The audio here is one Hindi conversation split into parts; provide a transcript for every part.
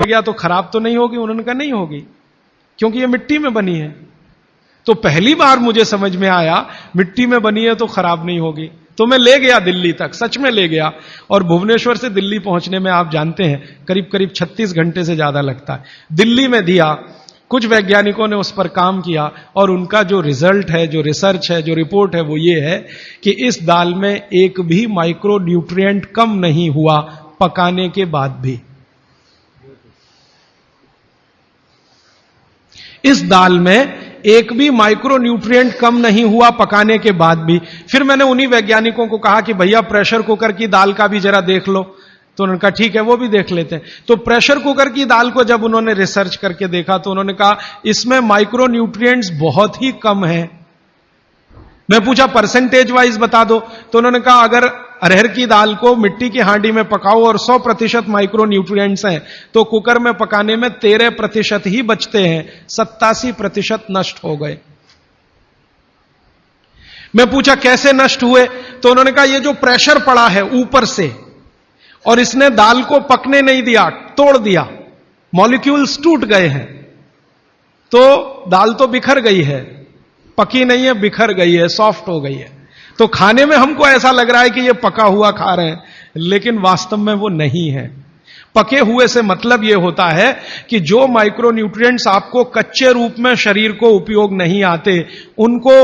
गया तो खराब तो नहीं होगी? उन्होंने कहा नहीं होगी, क्योंकि ये मिट्टी में बनी है। तो पहली बार मुझे समझ में आया मिट्टी में बनी है तो खराब नहीं होगी। तो मैं ले गया दिल्ली तक, सच में ले गया। और भुवनेश्वर से दिल्ली पहुंचने में आप जानते हैं करीब करीब 36 घंटे से ज्यादा लगता है। दिल्ली में दिया, कुछ वैज्ञानिकों ने उस पर काम किया और उनका जो रिजल्ट है, जो रिसर्च है, जो रिपोर्ट है, वो ये है कि इस दाल में एक भी माइक्रो न्यूट्रिएंट कम नहीं हुआ पकाने के बाद भी। इस दाल में एक भी माइक्रो न्यूट्रिएंट कम नहीं हुआ पकाने के बाद भी। फिर मैंने उन्हीं वैज्ञानिकों को कहा कि भैया प्रेशर कुकर की दाल का भी जरा देख लो। तो उन्होंने कहा ठीक है, वो भी देख लेते हैं। तो प्रेशर कुकर की दाल को जब उन्होंने रिसर्च करके देखा तो उन्होंने कहा इसमें माइक्रो न्यूट्रिएंट्स बहुत ही कम है। मैं पूछा परसेंटेज वाइज बता दो, तो उन्होंने कहा अगर अरहर की दाल को मिट्टी की हांडी में पकाओ और 100% माइक्रो न्यूट्रिएंट्स हैं तो कुकर में पकाने में 13% ही बचते हैं, 87% नष्ट हो गए। मैं पूछा कैसे नष्ट हुए? तो उन्होंने कहा ये जो प्रेशर पड़ा है ऊपर से और इसने दाल को पकने नहीं दिया, तोड़ दिया, मॉलिक्यूल्स टूट गए हैं, तो दाल तो बिखर गई है, पकी नहीं है, बिखर गई है, सॉफ्ट हो गई है। तो खाने में हमको ऐसा लग रहा है कि ये पका हुआ खा रहे हैं, लेकिन वास्तव में वो नहीं है। पके हुए से मतलब ये होता है कि जो माइक्रो न्यूट्रिएंट्स आपको कच्चे रूप में शरीर को उपयोग नहीं आते, उनको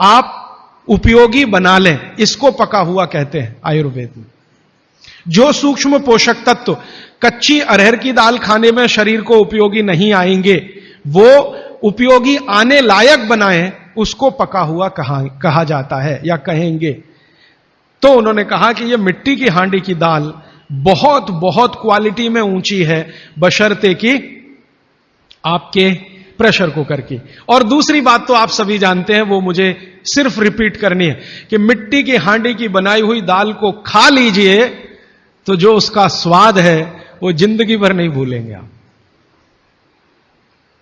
आप उपयोगी बना लें, इसको पका हुआ कहते हैं आयुर्वेद में। जो सूक्ष्म पोषक तत्व कच्ची अरहर की दाल खाने में शरीर को उपयोगी नहीं आएंगे, वो उपयोगी आने लायक बनाएं, उसको पका हुआ कहा जाता है या कहेंगे। तो उन्होंने कहा कि ये मिट्टी की हांडी की दाल बहुत बहुत क्वालिटी में ऊंची है, बशर्ते कि आपके प्रेशर कुकर की। और दूसरी बात तो आप सभी जानते हैं, वो मुझे सिर्फ रिपीट करनी है कि मिट्टी की हांडी की बनाई हुई दाल को खा लीजिए तो जो उसका स्वाद है वो जिंदगी भर नहीं भूलेंगे आप।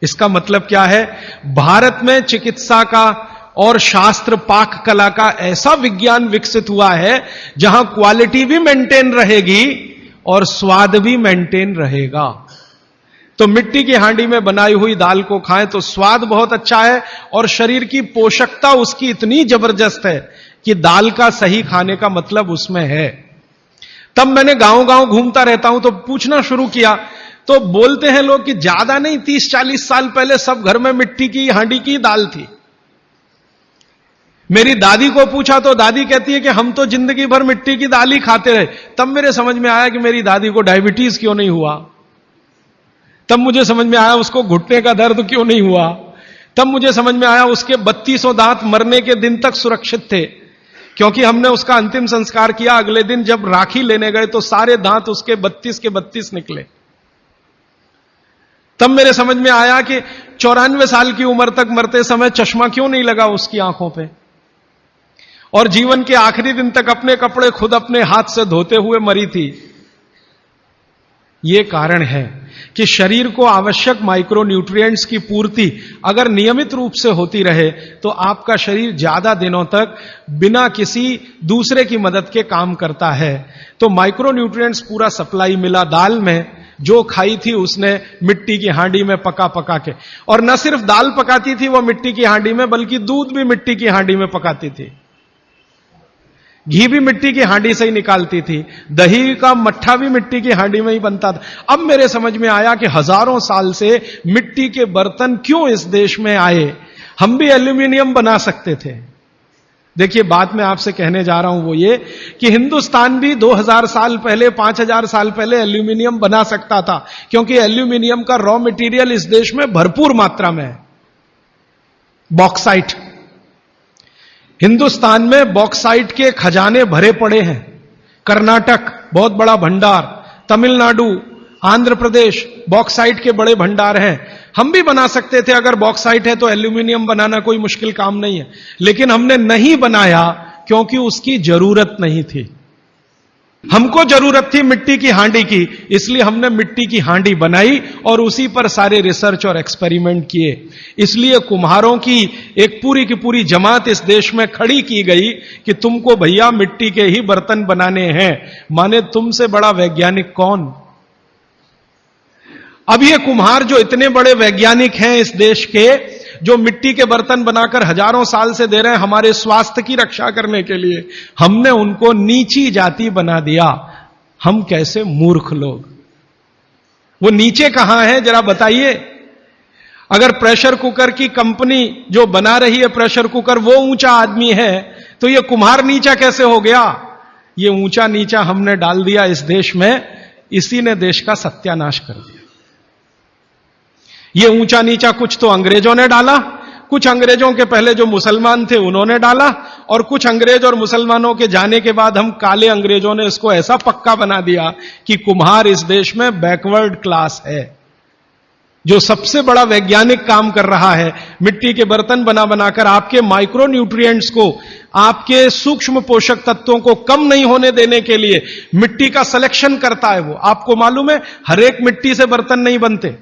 इसका मतलब क्या है? भारत में चिकित्सा का और शास्त्र पाक कला का ऐसा विज्ञान विकसित हुआ है जहां क्वालिटी भी मेंटेन रहेगी और स्वाद भी मेंटेन रहेगा। तो मिट्टी की हांडी में बनाई हुई दाल को खाएं तो स्वाद बहुत अच्छा है और शरीर की पोषकता उसकी इतनी जबरदस्त है कि दाल का सही खाने का मतलब उसमें है। तब मैंने गांव गांव घूमता रहता हूं तो पूछना शुरू किया, तो बोलते हैं लोग कि ज्यादा नहीं, 30-40 साल पहले सब घर में मिट्टी की हांडी की दाल थी। मेरी दादी को पूछा तो दादी कहती है कि हम तो जिंदगी भर मिट्टी की दाल ही खाते रहे। तब मेरे समझ में आया कि मेरी दादी को डायबिटीज क्यों नहीं हुआ। तब मुझे समझ में आया उसको घुटने का दर्द क्यों नहीं हुआ। तब मुझे समझ में आया उसके 3200 दांत मरने के दिन तक सुरक्षित थे, क्योंकि हमने उसका अंतिम संस्कार किया। अगले दिन जब राखी लेने गए तो सारे दांत उसके 32 के 32 निकले। तब मेरे समझ में आया कि 94 साल की उम्र तक मरते समय चश्मा क्यों नहीं लगा उसकी आंखों पे, और जीवन के आखिरी दिन तक अपने कपड़े खुद अपने हाथ से धोते हुए मरी थी। यह कारण है कि शरीर को आवश्यक माइक्रो न्यूट्रिएंट्स की पूर्ति अगर नियमित रूप से होती रहे तो आपका शरीर ज्यादा दिनों तक बिना किसी दूसरे की मदद के काम करता है। तो माइक्रो न्यूट्रिएंट्स पूरा सप्लाई मिला दाल में, जो खाई थी उसने मिट्टी की हांडी में पका पका के। और न सिर्फ दाल पकाती थी वो मिट्टी की हांडी में, बल्कि दूध भी मिट्टी की हांडी में पकाती थी, घी भी मिट्टी की हांडी से ही निकालती थी, दही का मट्ठा भी मिट्टी की हांडी में ही बनता था। अब मेरे समझ में आया कि हजारों साल से मिट्टी के बर्तन क्यों इस देश में आए। हम भी एल्यूमिनियम बना सकते थे। देखिए, बात मैं आपसे कहने जा रहा हूं वो ये कि हिंदुस्तान भी 2000 साल पहले, 5000 साल पहले एल्यूमिनियम बना सकता था, क्योंकि एल्यूमिनियम का रॉ मटेरियल इस देश में भरपूर मात्रा में है। बॉक्साइट, हिंदुस्तान में बॉक्साइट के खजाने भरे पड़े हैं। कर्नाटक बहुत बड़ा भंडार, तमिलनाडु, आंध्र प्रदेश बॉक्साइट के बड़े भंडार हैं। हम भी बना सकते थे, अगर बॉक्साइट है तो एल्यूमिनियम बनाना कोई मुश्किल काम नहीं है, लेकिन हमने नहीं बनाया क्योंकि उसकी जरूरत नहीं थी। हमको जरूरत थी मिट्टी की हांडी की, इसलिए हमने मिट्टी की हांडी बनाई और उसी पर सारे रिसर्च और एक्सपेरिमेंट किए। इसलिए कुम्हारों की एक पूरी की पूरी जमात इस देश में खड़ी की गई कि तुमको भैया मिट्टी के ही बर्तन बनाने हैं। माने तुमसे बड़ा वैज्ञानिक कौन। अब ये कुम्हार जो इतने बड़े वैज्ञानिक हैं इस देश के, जो मिट्टी के बर्तन बनाकर हजारों साल से दे रहे हैं हमारे स्वास्थ्य की रक्षा करने के लिए, हमने उनको नीची जाति बना दिया। हम कैसे मूर्ख लोग। वो नीचे कहां है जरा बताइए। अगर प्रेशर कुकर की कंपनी जो बना रही है प्रेशर कुकर वो ऊंचा आदमी है, तो ये कुम्हार नीचा कैसे हो गया? ये ऊंचा नीचा हमने डाल दिया इस देश में, इसी ने देश का सत्यानाश कर दिया। ये ऊंचा नीचा कुछ तो अंग्रेजों ने डाला, कुछ अंग्रेजों के पहले जो मुसलमान थे उन्होंने डाला, और कुछ अंग्रेज और मुसलमानों के जाने के बाद हम काले अंग्रेजों ने इसको ऐसा पक्का बना दिया कि कुम्हार इस देश में बैकवर्ड क्लास है। जो सबसे बड़ा वैज्ञानिक काम कर रहा है, मिट्टी के बर्तन बना बनाकर आपके माइक्रो न्यूट्रिएंट्स को, आपके सूक्ष्म पोषक तत्वों को कम नहीं होने देने के लिए मिट्टी का सिलेक्शन करता है वो। आपको मालूम है हर एक मिट्टी से बर्तन नहीं बनते।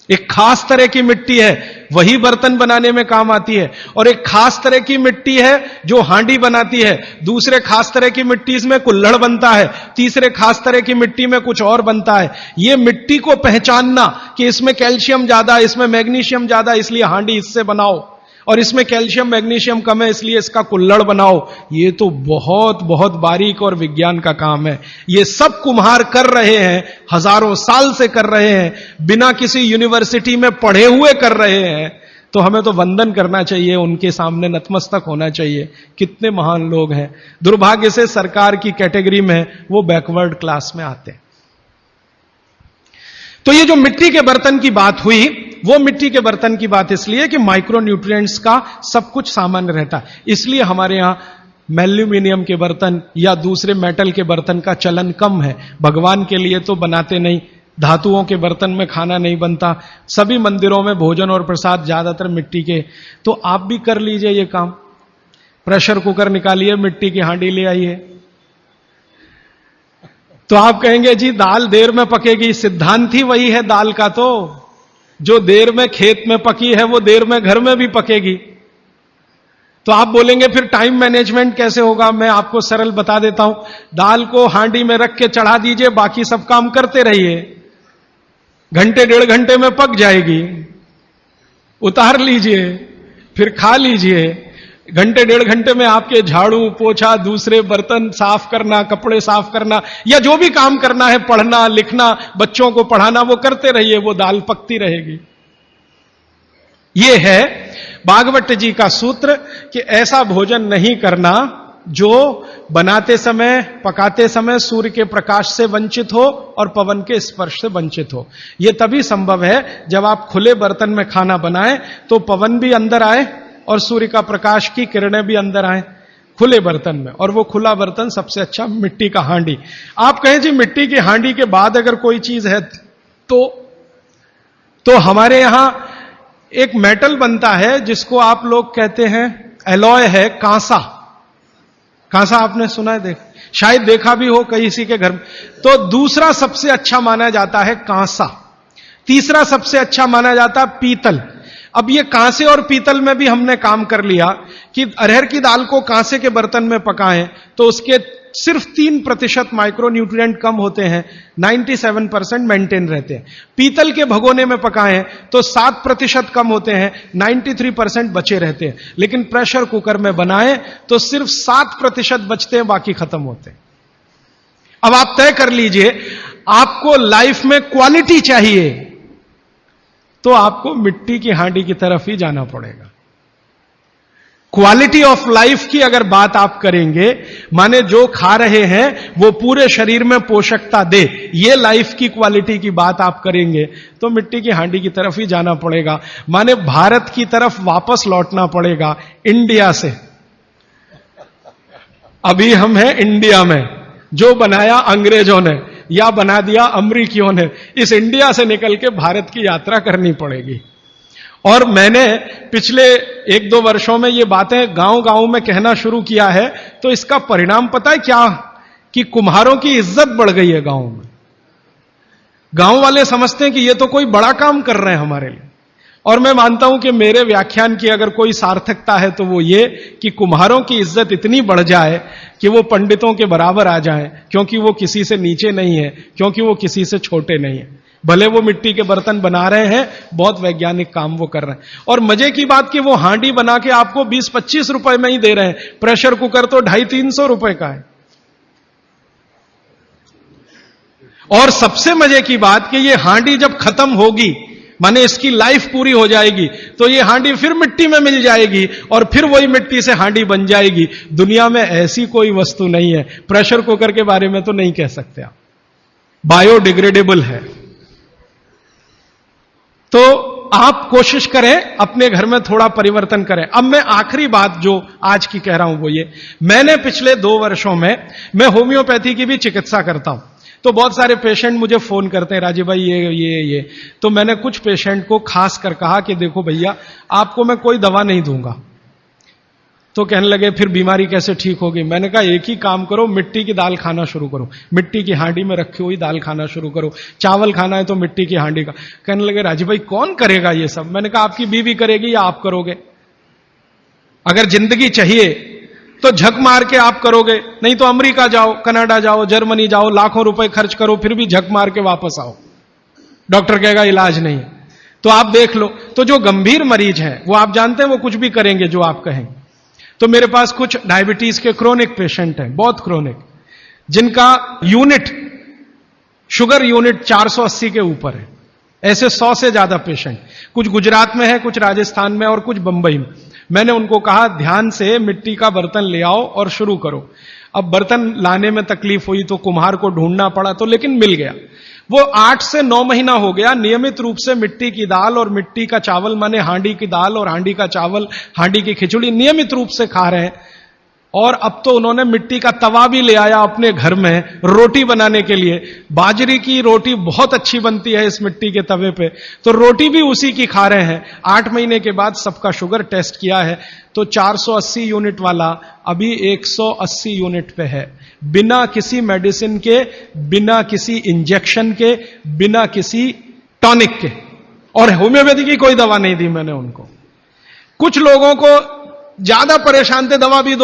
एक खास तरह की मिट्टी है वही बर्तन बनाने में काम आती है, और एक खास तरह की मिट्टी है जो हांडी बनाती है, दूसरे खास तरह की मिट्टी इसमें कुल्हड़ बनता है, तीसरे खास तरह की मिट्टी में कुछ और बनता है। ये मिट्टी को पहचानना कि इसमें कैल्शियम ज्यादा, इसमें मैग्नीशियम ज्यादा इसलिए हांडी इससे बनाओ, और इसमें कैल्शियम मैग्नीशियम कम है इसलिए इसका कुल्हड़ बनाओ, ये तो बहुत बहुत बारीक और विज्ञान का काम है। ये सब कुम्हार कर रहे हैं, हजारों साल से कर रहे हैं, बिना किसी यूनिवर्सिटी में पढ़े हुए कर रहे हैं। तो हमें तो वंदन करना चाहिए, उनके सामने नतमस्तक होना चाहिए। कितने महान लोग हैं। दुर्भाग्य से सरकार की कैटेगरी में वो बैकवर्ड क्लास में आते हैं। तो ये जो मिट्टी के बर्तन की बात हुई, वो मिट्टी के बर्तन की बात इसलिए कि माइक्रो न्यूट्रिएंट्स का सब कुछ सामान्य रहता है, इसलिए हमारे यहां एल्यूमिनियम के बर्तन या दूसरे मेटल के बर्तन का चलन कम है। भगवान के लिए तो बनाते नहीं, धातुओं के बर्तन में खाना नहीं बनता, सभी मंदिरों में भोजन और प्रसाद ज्यादातर मिट्टी के। तो आप भी कर लीजिए ये काम, प्रेशर कुकर निकालिए, मिट्टी की हांडी ले आइए। तो आप कहेंगे जी दाल देर में पकेगी, सिद्धांत ही वही है दाल का, तो जो देर में खेत में पकी है वो देर में घर में भी पकेगी। तो आप बोलेंगे फिर टाइम मैनेजमेंट कैसे होगा? मैं आपको सरल बता देता हूं। दाल को हांडी में रख के चढ़ा दीजिए, बाकी सब काम करते रहिए, घंटे डेढ़ घंटे में पक जाएगी। उतार लीजिए, फिर खा लीजिए। घंटे डेढ़ घंटे में आपके झाड़ू पोछा, दूसरे बर्तन साफ करना, कपड़े साफ करना, या जो भी काम करना है, पढ़ना लिखना, बच्चों को पढ़ाना, वो करते रहिए, वो दाल पकती रहेगी। ये है भागवत जी का सूत्र कि ऐसा भोजन नहीं करना जो बनाते समय, पकाते समय सूर्य के प्रकाश से वंचित हो और पवन के स्पर्श से वंचित हो। यह तभी संभव है जब आप खुले बर्तन में खाना बनाएं तो पवन भी अंदर आए और सूर्य का प्रकाश की किरणें भी अंदर आए खुले बर्तन में। और वो खुला बर्तन सबसे अच्छा मिट्टी का हांडी। आप कहें जी मिट्टी की हांडी के बाद अगर कोई चीज है तो हमारे यहां एक मेटल बनता है जिसको आप लोग कहते हैं एलॉय है, कांसा। कांसा आपने सुना है, शायद देखा भी हो किसी के घर में। तो दूसरा सबसे अच्छा माना जाता है कांसा, तीसरा सबसे अच्छा माना जाता है पीतल। अब ये कांसे और पीतल में भी हमने काम कर लिया कि अरहर की दाल को कांसे के बर्तन में पकाएं तो उसके सिर्फ 3% माइक्रो न्यूट्रिएंट कम होते हैं, 97% मेंटेन रहते हैं। पीतल के भगोने में पकाएं तो 7% कम होते हैं, 93% बचे रहते हैं। लेकिन प्रेशर कुकर में बनाएं तो सिर्फ 7% बचते हैं, बाकी खत्म होते हैं। अब आप तय कर लीजिए, आपको लाइफ में क्वालिटी चाहिए तो आपको मिट्टी की हांडी की तरफ ही जाना पड़ेगा। क्वालिटी ऑफ लाइफ की अगर बात आप करेंगे, माने जो खा रहे हैं वो पूरे शरीर में पोषकता दे, ये लाइफ की क्वालिटी की बात आप करेंगे तो मिट्टी की हांडी की तरफ ही जाना पड़ेगा। माने भारत की तरफ वापस लौटना पड़ेगा इंडिया से। अभी हम हैं इंडिया में, जो बनाया अंग्रेजों ने या बना दिया अमरीकियों ने। इस इंडिया से निकल के भारत की यात्रा करनी पड़ेगी। और मैंने पिछले 1-2 वर्षों में ये बातें गांव-गांव में कहना शुरू किया है, तो इसका परिणाम पता है क्या? कि कुम्हारों की इज्जत बढ़ गई है गांव में। गांव वाले समझते हैं कि ये तो कोई बड़ा काम कर रहे हैं हमारे लिए। और मैं मानता हूं कि मेरे व्याख्यान की अगर कोई सार्थकता है तो वो ये कि कुम्हारों की इज्जत इतनी बढ़ जाए कि वो पंडितों के बराबर आ जाएं, क्योंकि वो किसी से नीचे नहीं है, क्योंकि वो किसी से छोटे नहीं है। भले वो मिट्टी के बर्तन बना रहे हैं, बहुत वैज्ञानिक काम वो कर रहे हैं। और मजे की बात कि वो हांडी बना के आपको 20-25 रुपए में ही दे रहे हैं, प्रेशर कुकर तो 250-300 रुपए का है। और सबसे मजे की बात कि ये हांडी जब खत्म होगी, माने इसकी लाइफ पूरी हो जाएगी, तो ये हांडी फिर मिट्टी में मिल जाएगी और फिर वही मिट्टी से हांडी बन जाएगी। दुनिया में ऐसी कोई वस्तु नहीं है। प्रेशर कुकर के बारे में तो नहीं कह सकते आप, बायोडिग्रेडेबल है। तो आप कोशिश करें अपने घर में थोड़ा परिवर्तन करें। अब मैं आखिरी बात जो आज की कह रहा हूं वो ये, मैंने पिछले 2 वर्षों में मैं होम्योपैथी की भी चिकित्सा करता हूं, तो बहुत सारे पेशेंट मुझे फोन करते हैं, राजीव भाई ये। तो मैंने कुछ पेशेंट को खास कर कहा कि देखो भैया, आपको मैं कोई दवा नहीं दूंगा। तो कहने लगे फिर बीमारी कैसे ठीक होगी? मैंने कहा एक ही काम करो, मिट्टी की दाल खाना शुरू करो, मिट्टी की हांडी में रखी हुई दाल खाना शुरू करो। चावल खाना है तो मिट्टी की हांडी का। कहने लगे राजीव भाई कौन करेगा ये सब? मैंने कहा आपकी बीवी करेगी या आप करोगे? अगर जिंदगी चाहिए तो झक मार के आप करोगे, नहीं तो अमेरिका जाओ, कनाडा जाओ, जर्मनी जाओ, लाखों रुपए खर्च करो, फिर भी झक मार के वापस आओ, डॉक्टर कहेगा इलाज नहीं है। तो आप देख लो, तो जो गंभीर मरीज हैं वो आप जानते हैं वो कुछ भी करेंगे जो आप कहें। तो मेरे पास कुछ डायबिटीज के क्रोनिक पेशेंट हैं, बहुत क्रोनिक, जिनका यूनिट, शुगर यूनिट 480 के ऊपर है। ऐसे 100 से ज्यादा पेशेंट, कुछ गुजरात में है, कुछ राजस्थान में और कुछ बंबई में। मैंने उनको कहा ध्यान से मिट्टी का बर्तन ले आओ और शुरू करो। अब बर्तन लाने में तकलीफ हुई तो कुम्हार को ढूंढना पड़ा, तो लेकिन मिल गया। वो 8 से 9 महीना हो गया नियमित रूप से मिट्टी की दाल और मिट्टी का चावल, माने हांडी की दाल और हांडी का चावल, हांडी की खिचड़ी नियमित रूप से खा रहे हैं। और अब तो उन्होंने मिट्टी का तवा भी ले आया अपने घर में रोटी बनाने के लिए। बाजरी की रोटी बहुत अच्छी बनती है इस मिट्टी के तवे पे, तो रोटी भी उसी की खा रहे हैं। 8 महीने के बाद सबका शुगर टेस्ट किया है तो 480 यूनिट वाला अभी 180 यूनिट पे है, बिना किसी मेडिसिन के, बिना किसी इंजेक्शन के, बिना किसी टॉनिक के। और होम्योपैथी की कोई दवा नहीं दी मैंने उनको। कुछ लोगों को ज्यादा परेशान थे, दवा भी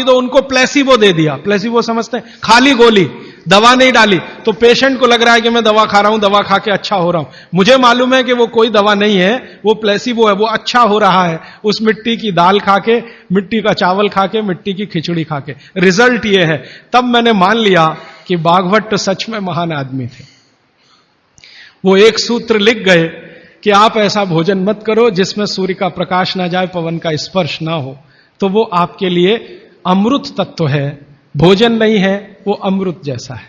दो, उनको प्लेसिबो दे दिया। प्लेसिबो समझते हैं? खाली गोली, दवा नहीं डाली। तो पेशेंट को लग रहा है कि मैं दवा खा रहा हूं, दवा खा के अच्छा हो रहा हूं। मुझे मालूम है कि वो कोई दवा नहीं है, वो प्लेसिबो है, वो अच्छा हो रहा है उस मिट्टी की दाल खा के, मिट्टी का चावल खा के, मिट्टी की खिचड़ी खा के। रिजल्ट ये है। तब मैंने मान लिया कि बागभट्ट सच में महान आदमी थे। वो एक सूत्र लिख गए कि आप ऐसा भोजन मत करो जिसमें सूर्य का प्रकाश ना जाए, पवन का स्पर्श ना हो। तो वो आपके लिए अमृत तत्व है, भोजन नहीं है, वो अमृत जैसा है।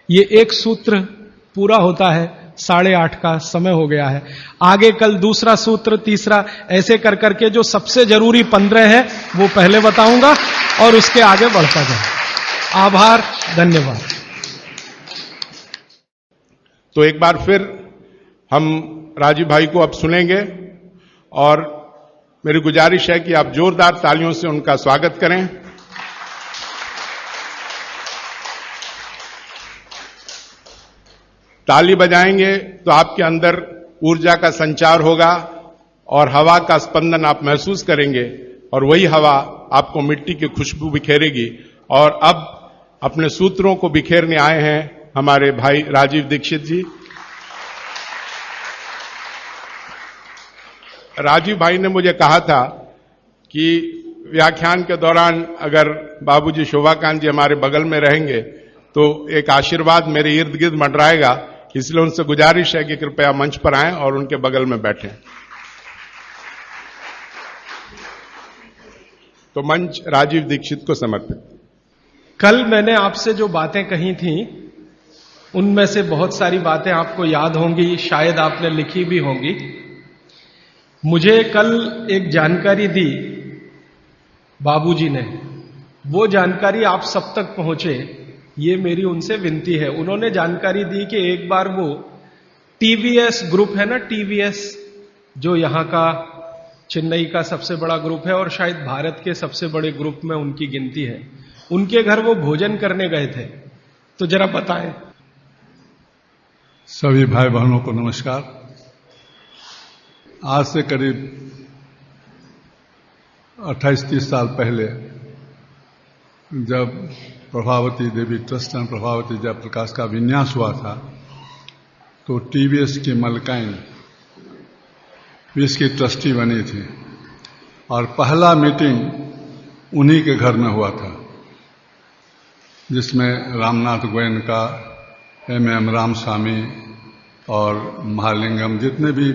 ये एक सूत्र पूरा होता है, 8:30 का समय हो गया है। आगे कल दूसरा सूत्र, तीसरा, ऐसे कर करके जो सबसे जरूरी 15 है वो पहले बताऊंगा और उसके आगे बढ़ता जाए। आभार, धन्यवाद। तो एक बार फिर हम राजीव भाई को अब सुनेंगे और मेरी गुजारिश है कि आप जोरदार तालियों से उनका स्वागत करें। ताली बजाएंगे तो आपके अंदर ऊर्जा का संचार होगा और हवा का स्पंदन आप महसूस करेंगे और वही हवा आपको मिट्टी की खुशबू बिखेरेगी। और अब अपने सूत्रों को बिखेरने आए हैं हमारे भाई राजीव दीक्षित जी। राजीव भाई ने मुझे कहा था कि व्याख्यान के दौरान अगर बाबूजी शोभाकांत जी हमारे बगल में रहेंगे तो एक आशीर्वाद मेरे इर्द गिर्द मंडराएगा, इसलिए उनसे गुजारिश है कि कृपया मंच पर आएं और उनके बगल में बैठें। तो मंच राजीव दीक्षित को समर्पित। कल मैंने आपसे जो बातें कही थी उनमें से बहुत सारी बातें आपको याद होंगी, शायद आपने लिखी भी होंगी। मुझे कल एक जानकारी दी बाबूजी ने, वो जानकारी आप सब तक पहुंचे, ये मेरी उनसे विनती है। उन्होंने जानकारी दी कि एक बार वो टीवीएस ग्रुप है ना, टीवीएस जो यहां का चेन्नई का सबसे बड़ा ग्रुप है और शायद भारत के सबसे बड़े ग्रुप में उनकी गिनती है, उनके घर वो भोजन करने गए थे। तो जरा बताएं। सभी भाई बहनों को नमस्कार। आज से करीब 28-30 साल पहले जब प्रभावती देवी ट्रस्ट एंड प्रभावती जयप्रकाश का विन्यास हुआ था, तो टीवीएस की मलकाइन भी इसकी ट्रस्टी बनी थी और पहला मीटिंग उन्हीं के घर में हुआ था, जिसमें रामनाथ गोयन का, एम रामस्वामी और महालिंगम, जितने भी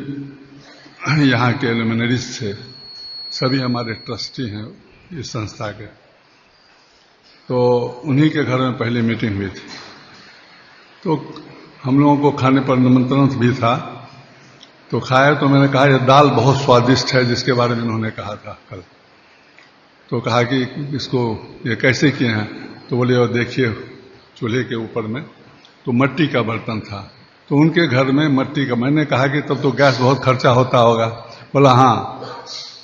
यहाँ के लुमिनरीज थे, सभी हमारे ट्रस्टी हैं इस संस्था के। तो उन्हीं के घर में पहली मीटिंग हुई थी। तो हम लोगों को खाने पर निमंत्रण भी था, तो खाया तो मैंने कहा, यह दाल बहुत स्वादिष्ट है, जिसके बारे में उन्होंने कहा था कल। तो कहा कि इसको ये कैसे किए हैं? तो बोले और देखिए चूल्हे के ऊपर में तो मट्टी का बर्तन था, तो उनके घर में मट्टी का। मैंने कहा कि तब तो गैस बहुत खर्चा होता होगा। बोला हाँ,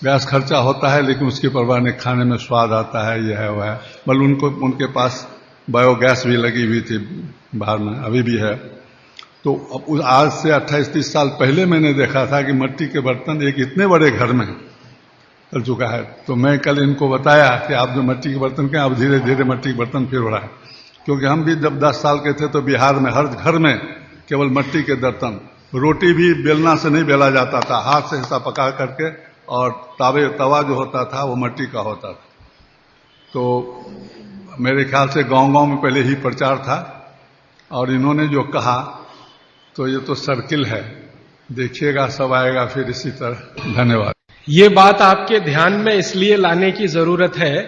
गैस खर्चा होता है, लेकिन उसकी परवाह नहीं, खाने में स्वाद आता है, यह है वह है। बल्कि उनके पास बायोगैस भी लगी हुई थी बाहर में, अभी भी है। तो अब आज से 28-30 साल पहले मैंने देखा था कि मट्टी के बर्तन एक इतने बड़े घर में चल चुका है। तो मैं कल इनको बताया कि आप जो मट्टी के बर्तन के, अब धीरे धीरे मट्टी के बर्तन फिर हो रहा है। क्योंकि हम भी जब 10 साल के थे तो बिहार में हर घर में केवल मट्टी के बर्तन, रोटी भी बेलना से नहीं बेला जाता था, हाथ से हिस्सा पका करके, और तवा जो होता था वो मट्टी का होता था। तो मेरे ख्याल से गांव-गांव में पहले ही प्रचार था, और इन्होंने जो कहा तो ये तो सर्किल है, देखिएगा सब आएगा फिर इसी तरह। धन्यवाद। ये बात आपके ध्यान में इसलिए लाने की जरूरत है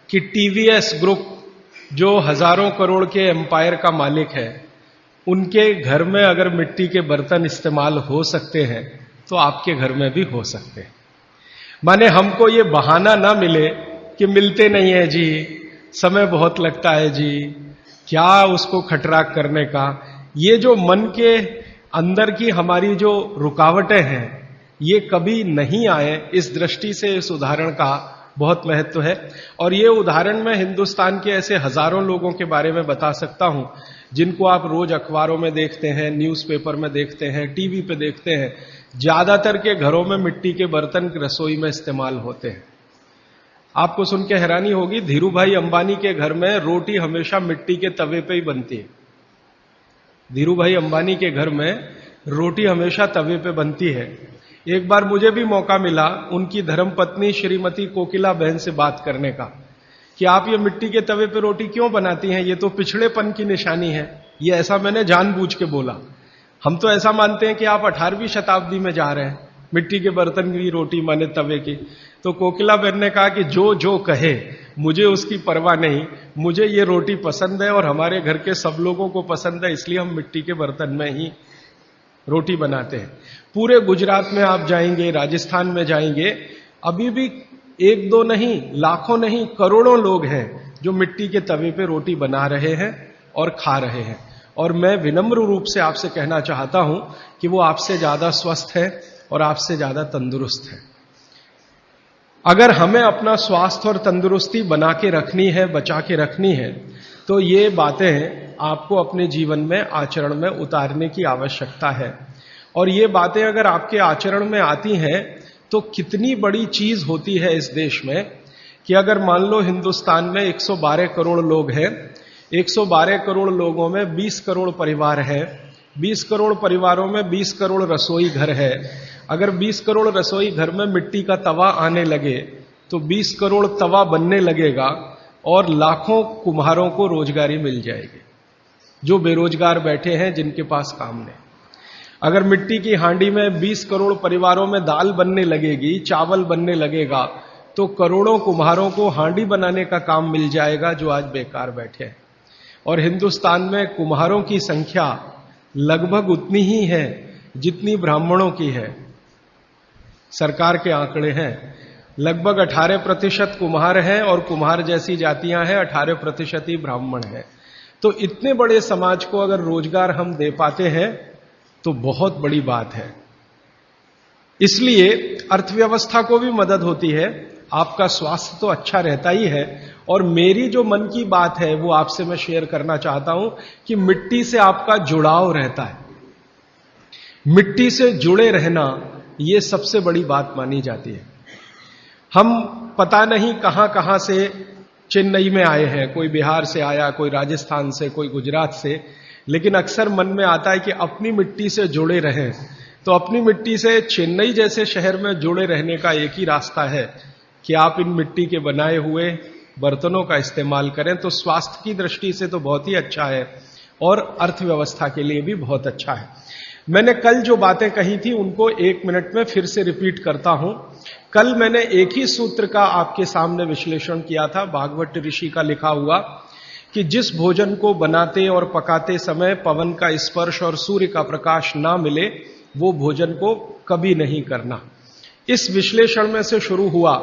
कि टीवीएस ग्रुप जो हजारों करोड़ के एम्पायर का मालिक है, उनके घर में अगर मिट्टी के बर्तन इस्तेमाल हो सकते हैं तो आपके घर में भी हो सकते हैं। माने हमको ये बहाना ना मिले कि मिलते नहीं है जी, समय बहुत लगता है जी, क्या उसको खटराक करने का। ये जो मन के अंदर की हमारी जो रुकावटें हैं, ये कभी नहीं आए, इस दृष्टि से इस उदाहरण का बहुत महत्व है। और ये उदाहरण मैं हिंदुस्तान के ऐसे हजारों लोगों के बारे में बता सकता हूं, जिनको आप रोज अखबारों में देखते हैं, न्यूज़पेपर में देखते हैं, टीवी पे देखते हैं। ज्यादातर के घरों में मिट्टी के बर्तन रसोई में इस्तेमाल होते हैं। आपको सुन के हैरानी होगी, धीरू भाई अंबानी के घर में रोटी हमेशा मिट्टी के तवे पे ही बनती है। धीरू भाई अंबानी के घर में रोटी हमेशा तवे पे बनती है। एक बार मुझे भी मौका मिला उनकी धर्मपत्नी श्रीमती कोकिला बहन से बात करने का कि आप ये मिट्टी के तवे पे रोटी क्यों बनाती हैं, ये तो पिछड़ेपन की निशानी है। ये ऐसा मैंने जानबूझ के बोला। हम तो ऐसा मानते हैं कि आप 18वीं शताब्दी में जा रहे हैं, मिट्टी के बर्तन की रोटी माने तवे की। तो कोकिला बहन ने कहा कि जो जो कहे, मुझे उसकी परवाह नहीं, मुझे ये रोटी पसंद है और हमारे घर के सब लोगों को पसंद है, इसलिए हम मिट्टी के बर्तन में ही रोटी बनाते हैं। पूरे गुजरात में आप जाएंगे, राजस्थान में जाएंगे, अभी भी 1-2 नहीं, लाखों नहीं, करोड़ों लोग हैं जो मिट्टी के तवे पे रोटी बना रहे हैं और खा रहे हैं। और मैं विनम्र रूप से आपसे कहना चाहता हूं कि वो आपसे ज्यादा स्वस्थ है और आपसे ज्यादा तंदुरुस्त है। अगर हमें अपना स्वास्थ्य और तंदुरुस्ती बना के रखनी है, बचा के रखनी है, तो ये बातें आपको अपने जीवन में, आचरण में उतारने की आवश्यकता है। और ये बातें अगर आपके आचरण में आती हैं तो कितनी बड़ी चीज होती है इस देश में कि अगर मान लो हिंदुस्तान में 112 करोड़ लोग हैं, 112 करोड़ लोगों में 20 करोड़ परिवार है, 20 करोड़ परिवारों में 20 करोड़ रसोई घर है। अगर 20 करोड़ रसोई घर में मिट्टी का तवा आने लगे तो 20 करोड़ तवा बनने लगेगा और लाखों कुम्हारों को रोजगारी मिल जाएगी, जो बेरोजगार बैठे हैं, जिनके पास काम नहीं। अगर मिट्टी की हांडी में 20 करोड़ परिवारों में दाल बनने लगेगी, चावल बनने लगेगा, तो करोड़ों कुम्हारों को हांडी बनाने का काम मिल जाएगा, जो आज बेकार बैठे हैं। और हिंदुस्तान में कुम्हारों की संख्या लगभग उतनी ही है जितनी ब्राह्मणों की है। सरकार के आंकड़े हैं, लगभग 18% कुम्हार हैं और कुम्हार जैसी जातियां हैं, 18% ही ब्राह्मण हैं। तो इतने बड़े समाज को अगर रोजगार हम दे पाते हैं तो बहुत बड़ी बात है। इसलिए अर्थव्यवस्था को भी मदद होती है, आपका स्वास्थ्य तो अच्छा रहता ही है। और मेरी जो मन की बात है वो आपसे मैं शेयर करना चाहता हूं कि मिट्टी से आपका जुड़ाव रहता है। मिट्टी से जुड़े रहना ये सबसे बड़ी बात मानी जाती है। हम पता नहीं कहां कहां से चेन्नई में आए हैं, कोई बिहार से आया, कोई राजस्थान से, कोई गुजरात से, लेकिन अक्सर मन में आता है कि अपनी मिट्टी से जुड़े रहें। तो अपनी मिट्टी से चेन्नई जैसे शहर में जुड़े रहने का एक ही रास्ता है कि आप इन मिट्टी के बनाए हुए बर्तनों का इस्तेमाल करें। तो स्वास्थ्य की दृष्टि से तो बहुत ही अच्छा है और अर्थव्यवस्था के लिए भी बहुत अच्छा है। मैंने कल जो बातें कही थी उनको 1 मिनट में फिर से रिपीट करता हूं। कल मैंने एक ही सूत्र का आपके सामने विश्लेषण किया था, भागवत ऋषि का लिखा हुआ, कि जिस भोजन को बनाते और पकाते समय पवन का स्पर्श और सूर्य का प्रकाश ना मिले वो भोजन को कभी नहीं करना। इस विश्लेषण में से शुरू हुआ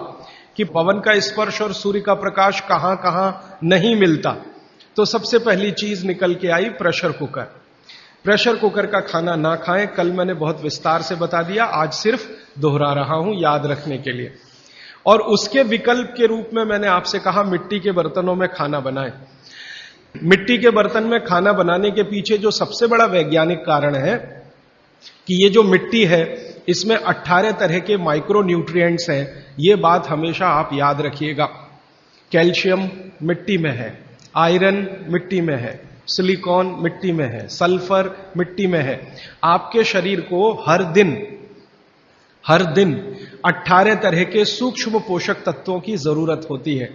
कि पवन का स्पर्श और सूर्य का प्रकाश कहां कहां नहीं मिलता। तो सबसे पहली चीज निकल के आई प्रेशर कुकर। प्रेशर कुकर का खाना ना खाएं। कल मैंने बहुत विस्तार से बता दिया, आज सिर्फ दोहरा रहा हूं याद रखने के लिए। और उसके विकल्प के रूप में मैंने आपसे कहा मिट्टी के बर्तनों में खाना बनाएं। मिट्टी के बर्तन में खाना बनाने के पीछे जो सबसे बड़ा वैज्ञानिक कारण है कि ये जो मिट्टी है इसमें 18 तरह के माइक्रो न्यूट्रिएंट्स हैं। ये बात हमेशा आप याद रखिएगा। कैल्शियम मिट्टी में है, आयरन मिट्टी में है, सिलिकॉन मिट्टी में है, सल्फर मिट्टी में है। आपके शरीर को हर दिन 18 तरह के सूक्ष्म पोषक तत्वों की जरूरत होती है।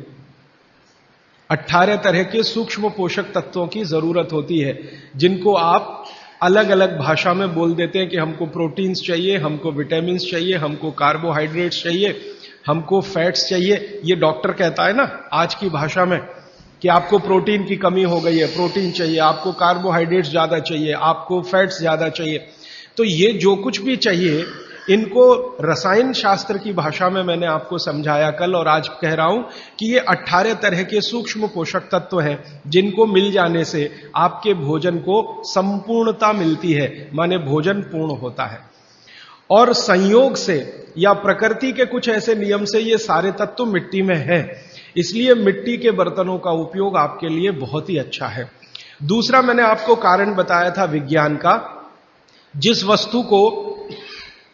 18 तरह के सूक्ष्म पोषक तत्वों की जरूरत होती है, जिनको आप अलग अलग भाषा में बोल देते हैं कि हमको प्रोटीन्स चाहिए, हमको विटामिन्स चाहिए, हमको कार्बोहाइड्रेट्स चाहिए, हमको फैट्स चाहिए। ये डॉक्टर कहता है ना आज की भाषा में कि आपको प्रोटीन की कमी हो गई है, प्रोटीन चाहिए, आपको कार्बोहाइड्रेट्स ज्यादा चाहिए, आपको फैट्स ज्यादा चाहिए। तो ये जो कुछ भी चाहिए इनको रसायन शास्त्र की भाषा में मैंने आपको समझाया कल, और आज कह रहा हूं कि ये 18 तरह के सूक्ष्म पोषक तत्व हैं जिनको मिल जाने से आपके भोजन को संपूर्णता मिलती है, माने भोजन पूर्ण होता है। और संयोग से या प्रकृति के कुछ ऐसे नियम से ये सारे तत्व मिट्टी में हैं, इसलिए मिट्टी के बर्तनों का उपयोग आपके लिए बहुत ही अच्छा है। दूसरा मैंने आपको कारण बताया था विज्ञान का। जिस वस्तु को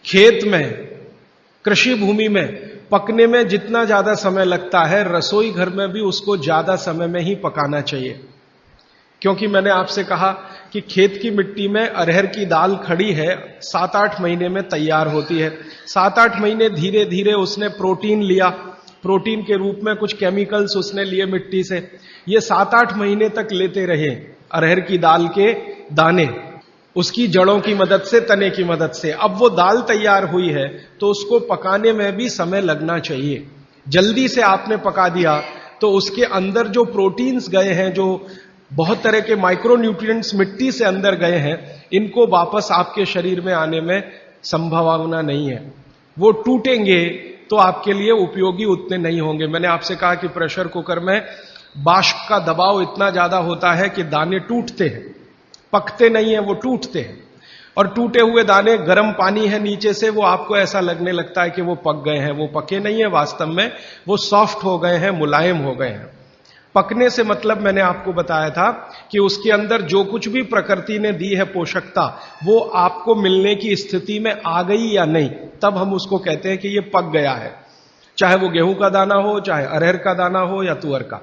खेत में, कृषि भूमि में पकने में जितना ज्यादा समय लगता है, रसोई घर में भी उसको ज्यादा समय में ही पकाना चाहिए। क्योंकि मैंने आपसे कहा कि खेत की मिट्टी में अरहर की दाल खड़ी है, 7-8 महीने में तैयार होती है। 7-8 महीने धीरे धीरे उसने प्रोटीन लिया, प्रोटीन के रूप में कुछ केमिकल्स उसने लिए मिट्टी से। ये 7-8 महीने तक लेते रहे अरहर की दाल के दाने, उसकी जड़ों की मदद से, तने की मदद से। अब वो दाल तैयार हुई है तो उसको पकाने में भी समय लगना चाहिए। जल्दी से आपने पका दिया तो उसके अंदर जो प्रोटीन्स गए हैं, जो बहुत तरह के माइक्रो न्यूट्रिएंट्स मिट्टी से अंदर गए हैं, इनको वापस आपके शरीर में आने में संभावना नहीं है। वो टूटेंगे तो आपके लिए उपयोगी उतने नहीं होंगे। मैंने आपसे कहा कि प्रेशर कुकर में वाष्प का दबाव इतना ज्यादा होता है कि दाने टूटते हैं, पकते नहीं है, वो टूटते हैं। और टूटे हुए दाने, गर्म पानी है नीचे से, वो आपको ऐसा लगने लगता है कि वो पक गए हैं। वो पके नहीं है, वास्तव में वो सॉफ्ट हो गए हैं, मुलायम हो गए हैं। पकने से मतलब मैंने आपको बताया था कि उसके अंदर जो कुछ भी प्रकृति ने दी है पोषकता, वो आपको मिलने की स्थिति में आ गई या नहीं, तब हम उसको कहते हैं कि ये पक गया है। चाहे वो गेहूं का दाना हो, चाहे अरहर का दाना हो या तुअर का।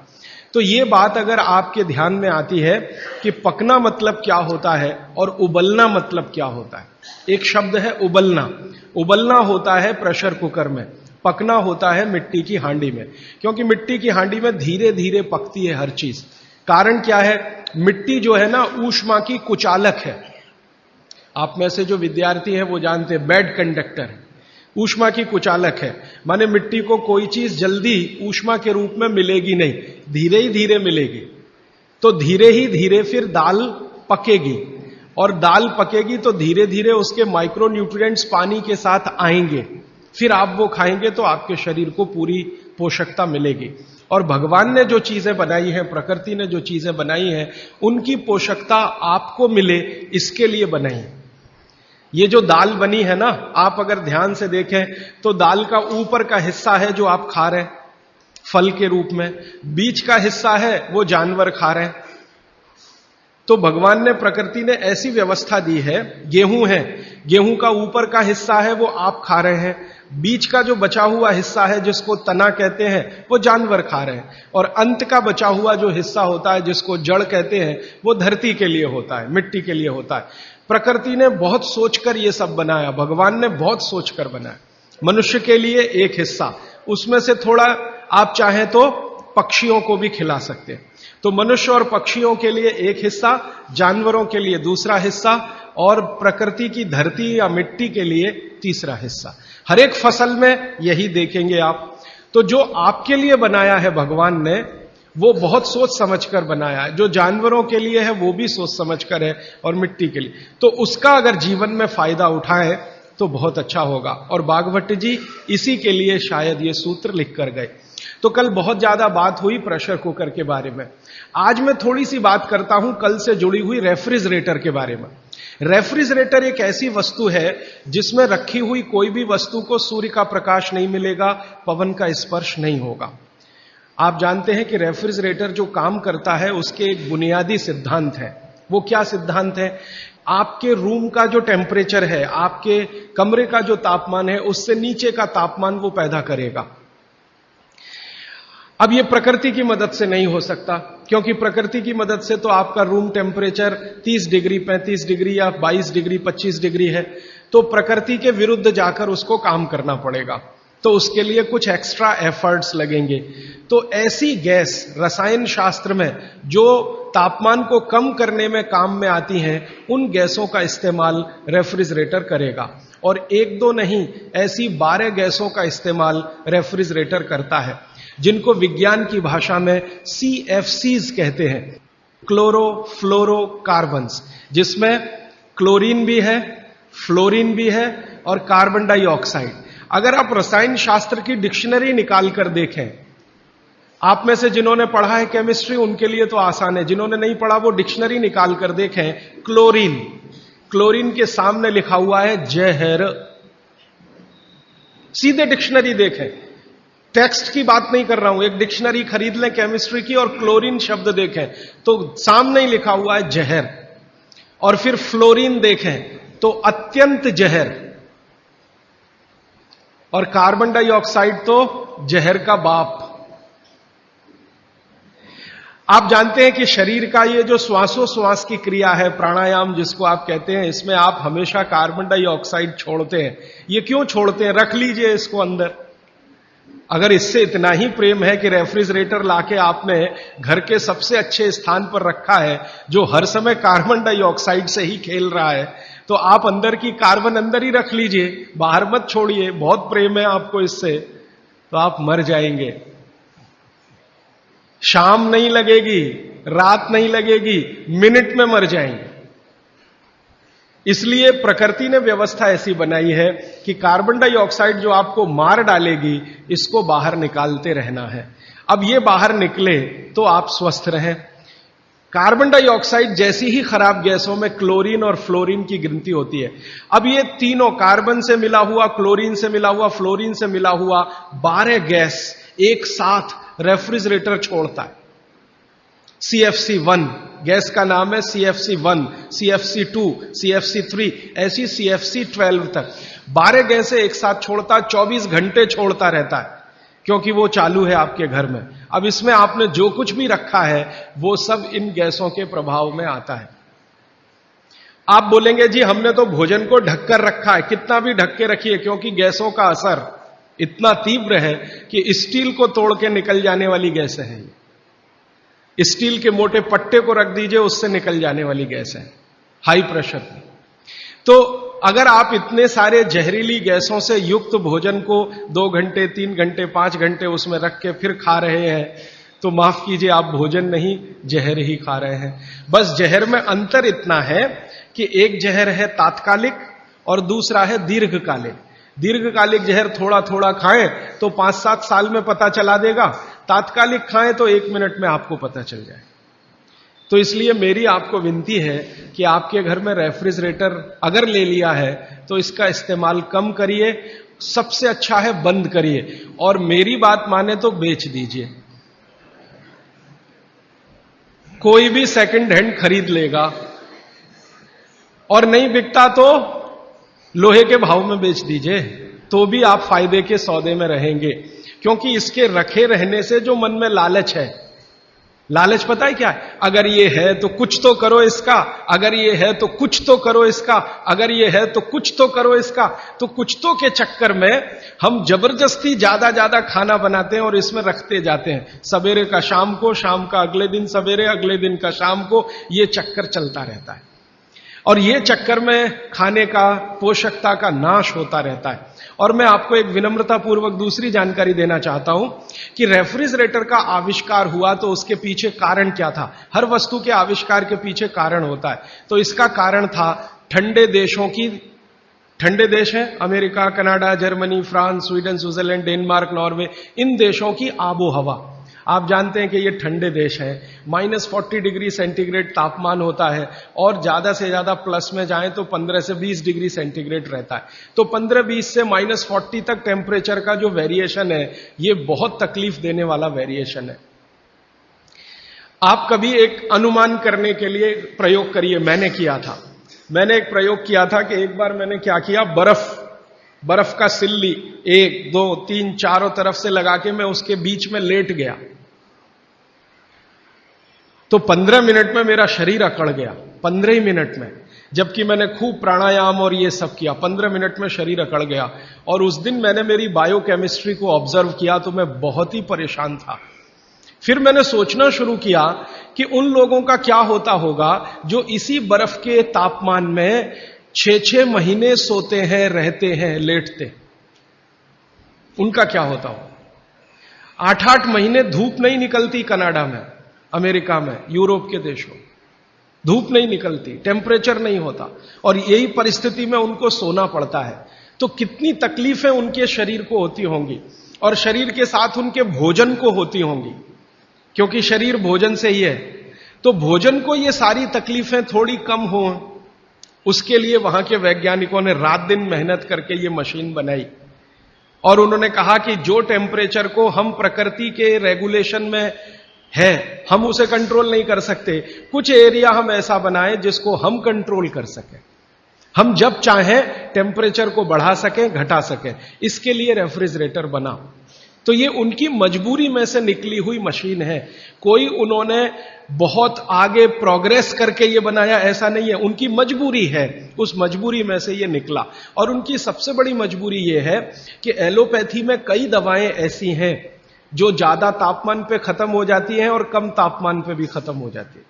तो ये बात अगर आपके ध्यान में आती है कि पकना मतलब क्या होता है और उबलना मतलब क्या होता है। एक शब्द है उबलना। उबलना होता है प्रेशर कुकर में, पकना होता है मिट्टी की हांडी में। क्योंकि मिट्टी की हांडी में धीरे धीरे पकती है हर चीज। कारण क्या है? मिट्टी जो है ना, ऊष्मा की कुचालक है। आप में से जो विद्यार्थी हैं वो जानते हैं, बैड कंडक्टर है, ऊष्मा की कुचालक है। माने मिट्टी को कोई चीज जल्दी ऊष्मा के रूप में मिलेगी नहीं, धीरे ही धीरे मिलेगी। तो धीरे ही धीरे फिर दाल पकेगी, और दाल पकेगी तो धीरे धीरे उसके माइक्रो न्यूट्रिएंट्स पानी के साथ आएंगे। फिर आप वो खाएंगे तो आपके शरीर को पूरी पोषकता मिलेगी। और भगवान ने जो चीजें बनाई हैं, प्रकृति ने जो चीजें बनाई हैं, उनकी पोषकता आपको मिले, इसके लिए बनाई। ये जो दाल बनी है ना, आप अगर ध्यान से देखें तो दाल का ऊपर का हिस्सा है जो आप खा रहे हैं फल के रूप में, बीच का हिस्सा है वो जानवर खा रहे हैं, तो भगवान ने, प्रकृति ने ऐसी व्यवस्था दी है, गेहूं है, गेहूं का ऊपर का हिस्सा है वो आप खा रहे हैं, बीच का जो बचा हुआ हिस्सा है जिसको तना कहते हैं वो जानवर खा रहे हैं, और अंत का बचा हुआ जो हिस्सा होता है जिसको जड़ कहते हैं वो धरती के लिए होता है, मिट्टी के लिए होता है। प्रकृति ने बहुत सोचकर ये सब बनाया, भगवान ने बहुत सोचकर बनाया। मनुष्य के लिए एक हिस्सा, उसमें से थोड़ा आप चाहें तो पक्षियों को भी खिला सकते हैं। तो मनुष्य और पक्षियों के लिए एक हिस्सा, जानवरों के लिए दूसरा हिस्सा, और प्रकृति की धरती या मिट्टी के लिए तीसरा हिस्सा। हर एक फसल में यही देखेंगे आप। तो जो आपके लिए बनाया है भगवान ने, वो बहुत सोच समझकर बनाया है। जो जानवरों के लिए है वो भी सोच समझकर है, और मिट्टी के लिए, तो उसका अगर जीवन में फायदा उठाएं तो बहुत अच्छा होगा। और भागवत जी इसी के लिए शायद ये सूत्र लिख कर गए। तो कल बहुत ज्यादा बात हुई प्रेशर कुकर के बारे में। आज मैं थोड़ी सी बात करता हूं कल से जुड़ी हुई रेफ्रिजरेटर के बारे में। रेफ्रिजरेटर एक ऐसी वस्तु है जिसमें रखी हुई कोई भी वस्तु को सूर्य का प्रकाश नहीं मिलेगा, पवन का स्पर्श नहीं होगा। आप जानते हैं कि रेफ्रिजरेटर जो काम करता है उसके एक बुनियादी सिद्धांत है। वो क्या सिद्धांत है? आपके रूम का जो टेम्परेचर है, आपके कमरे का जो तापमान है, उससे नीचे का तापमान वो पैदा करेगा। अब ये प्रकृति की मदद से नहीं हो सकता, क्योंकि प्रकृति की मदद से तो आपका रूम टेम्परेचर 30 डिग्री, 35 डिग्री या 22 डिग्री, 25 डिग्री है। तो प्रकृति के विरुद्ध जाकर उसको काम करना पड़ेगा, तो उसके लिए कुछ एक्स्ट्रा एफर्ट्स लगेंगे। तो ऐसी गैस रसायन शास्त्र में जो तापमान को कम करने में काम में आती हैं, उन गैसों का इस्तेमाल रेफ्रिजरेटर करेगा। और एक दो नहीं, ऐसी 12 गैसों का इस्तेमाल रेफ्रिजरेटर करता है, जिनको विज्ञान की भाषा में CFCs कहते हैं, क्लोरोफ्लोरोकार्बन्स, जिसमें क्लोरीन भी है, फ्लोरीन भी है और कार्बन डाइऑक्साइड। अगर आप रसायन शास्त्र की डिक्शनरी निकाल कर देखें, आप में से जिन्होंने पढ़ा है केमिस्ट्री उनके लिए तो आसान है, जिन्होंने नहीं पढ़ा वो डिक्शनरी निकाल कर देखें। क्लोरीन, क्लोरीन के सामने लिखा हुआ है जहर। सीधे डिक्शनरी देखें, टेक्स्ट की बात नहीं कर रहा हूं, एक डिक्शनरी खरीद लें केमिस्ट्री की और क्लोरीन शब्द देखें तो सामने ही लिखा हुआ है जहर। और फिर फ्लोरीन देखें तो अत्यंत जहर, और कार्बन डाइऑक्साइड तो जहर का बाप। आप जानते हैं कि शरीर का ये जो श्वासोश्वास की क्रिया है, प्राणायाम जिसको आप कहते हैं, इसमें आप हमेशा कार्बन डाइऑक्साइड छोड़ते हैं। ये क्यों छोड़ते हैं? रख लीजिए इसको अंदर। अगर इससे इतना ही प्रेम है कि रेफ्रिजरेटर लाके आपने घर के सबसे अच्छे स्थान पर रखा है, जो हर समय कार्बन डाइऑक्साइड से ही खेल रहा है, तो आप अंदर की कार्बन अंदर ही रख लीजिए, बाहर मत छोड़िए। बहुत प्रेम है आपको इससे, तो आप मर जाएंगे। शाम नहीं लगेगी, रात नहीं लगेगी, मिनट में मर जाएंगे। इसलिए प्रकृति ने व्यवस्था ऐसी बनाई है कि कार्बन डाइऑक्साइड जो आपको मार डालेगी, इसको बाहर निकालते रहना है। अब ये बाहर निकले तो आप स्वस्थ रहें। कार्बन डाइऑक्साइड जैसी ही खराब गैसों में क्लोरीन और फ्लोरीन की गिनती होती है। अब ये तीनों, कार्बन से मिला हुआ, क्लोरीन से मिला हुआ, फ्लोरीन से मिला हुआ 12 गैस एक साथ रेफ्रिजरेटर छोड़ता है। CFC1 गैस का नाम है, CFC1, CFC2, CFC3, ऐसी CFC12 तक 12 गैसें एक साथ छोड़ता, 24 घंटे छोड़ता रहता है, क्योंकि वो चालू है आपके घर में। अब इसमें आपने जो कुछ भी रखा है वो सब इन गैसों के प्रभाव में आता है। आप बोलेंगे जी हमने तो भोजन को ढककर रखा है। कितना भी ढक के रखिए, क्योंकि गैसों का असर इतना तीव्र है कि स्टील को तोड़ के निकल जाने वाली गैसें हैं। स्टील के मोटे पट्टे को रख दीजिए, उससे निकल जाने वाली गैस है, हाई प्रेशर की। तो अगर आप इतने सारे जहरीली गैसों से युक्त भोजन को 2 घंटे, 3 घंटे, 5 घंटे उसमें रख के फिर खा रहे हैं, तो माफ कीजिए, आप भोजन नहीं जहर ही खा रहे हैं। बस जहर में अंतर इतना है कि एक जहर है तात्कालिक और दूसरा है दीर्घकालिक। दीर्घकालिक जहर थोड़ा थोड़ा खाएं तो 5-7 साल में पता चला देगा, तात्कालिक खाएं तो 1 मिनट में आपको पता चल जाए। तो इसलिए मेरी आपको विनती है कि आपके घर में रेफ्रिजरेटर अगर ले लिया है तो इसका इस्तेमाल कम करिए, सबसे अच्छा है बंद करिए, और मेरी बात माने तो बेच दीजिए। कोई भी सेकंड हैंड खरीद लेगा, और नहीं बिकता तो लोहे के भाव में बेच दीजिए, तो भी आप फायदे के सौदे में रहेंगे। क्योंकि इसके रखे रहने से जो मन में लालच है, लालच पता है क्या है? अगर ये है तो कुछ तो करो इसका, अगर ये है तो कुछ तो करो इसका, अगर ये है तो कुछ तो करो इसका। तो कुछ तो के चक्कर में हम जबरदस्ती ज्यादा खाना बनाते हैं और इसमें रखते जाते हैं। सवेरे का शाम को, शाम का अगले दिन सवेरे, अगले दिन का शाम को, ये चक्कर चलता रहता है। और ये चक्कर में खाने का, पोषकता का नाश होता रहता है। और मैं आपको एक विनम्रता पूर्वक दूसरी जानकारी देना चाहता हूं कि रेफ्रिजरेटर का आविष्कार हुआ तो उसके पीछे कारण क्या था। हर वस्तु के आविष्कार के पीछे कारण होता है। तो इसका कारण था ठंडे देशों की, ठंडे देश हैं America, Canada, Germany, France, Sweden, Switzerland, Denmark, Norway, इन देशों की आबो हवा। आप जानते हैं कि ये ठंडे देश हैं, -40 डिग्री सेंटीग्रेड तापमान होता है, और ज्यादा से ज्यादा प्लस में जाएं तो 15 से 20 डिग्री सेंटीग्रेड रहता है। तो 15-20 से -40 तक टेम्परेचर का जो वेरिएशन है, ये बहुत तकलीफ देने वाला वेरिएशन है। आप कभी एक अनुमान करने के लिए प्रयोग करिए। मैंने किया था, मैंने एक प्रयोग किया था कि एक बार मैंने क्या किया, बर्फ का सिल्ली 1, 2, 3 चारों तरफ से लगा के मैं उसके बीच में लेट गया। तो 15 मिनट में मेरा शरीर अकड़ गया, 15 ही मिनट में। जबकि मैंने खूब प्राणायाम और ये सब किया, 15 मिनट में शरीर अकड़ गया। और उस दिन मैंने मेरी बायोकेमिस्ट्री को ऑब्जर्व किया तो मैं बहुत ही परेशान था। फिर मैंने सोचना शुरू किया कि उन लोगों का क्या होता होगा जो इसी बर्फ के तापमान में 6-6 महीने सोते हैं, रहते हैं, लेटते। उनका क्या होता हो। 8-8 महीने धूप नहीं निकलती कनाडा में, अमेरिका में, यूरोप के देशों धूप नहीं निकलती, टेम्परेचर नहीं होता, और यही परिस्थिति में उनको सोना पड़ता है। तो कितनी तकलीफें उनके शरीर को होती होंगी, और शरीर के साथ उनके भोजन को होती होंगी, क्योंकि शरीर भोजन से ही है। तो भोजन को ये सारी तकलीफें थोड़ी कम हो, उसके लिए वहां के वैज्ञानिकों ने रात दिन मेहनत करके ये मशीन बनाई। और उन्होंने कहा कि जो टेम्परेचर को हम प्रकृति के रेगुलेशन में है, हम उसे कंट्रोल नहीं कर सकते, कुछ एरिया हम ऐसा बनाएं जिसको हम कंट्रोल कर सकें, हम जब चाहें टेम्परेचर को बढ़ा सकें, घटा सकें। इसके लिए रेफ्रिजरेटर बना। तो ये उनकी मजबूरी में से निकली हुई मशीन है। कोई उन्होंने बहुत आगे प्रोग्रेस करके ये बनाया, ऐसा नहीं है, उनकी मजबूरी है, उस मजबूरी में से ये निकला। और उनकी सबसे बड़ी मजबूरी ये है कि एलोपैथी में कई दवाएं ऐसी हैं जो ज्यादा तापमान पे खत्म हो जाती हैं और कम तापमान पे भी खत्म हो जाती है।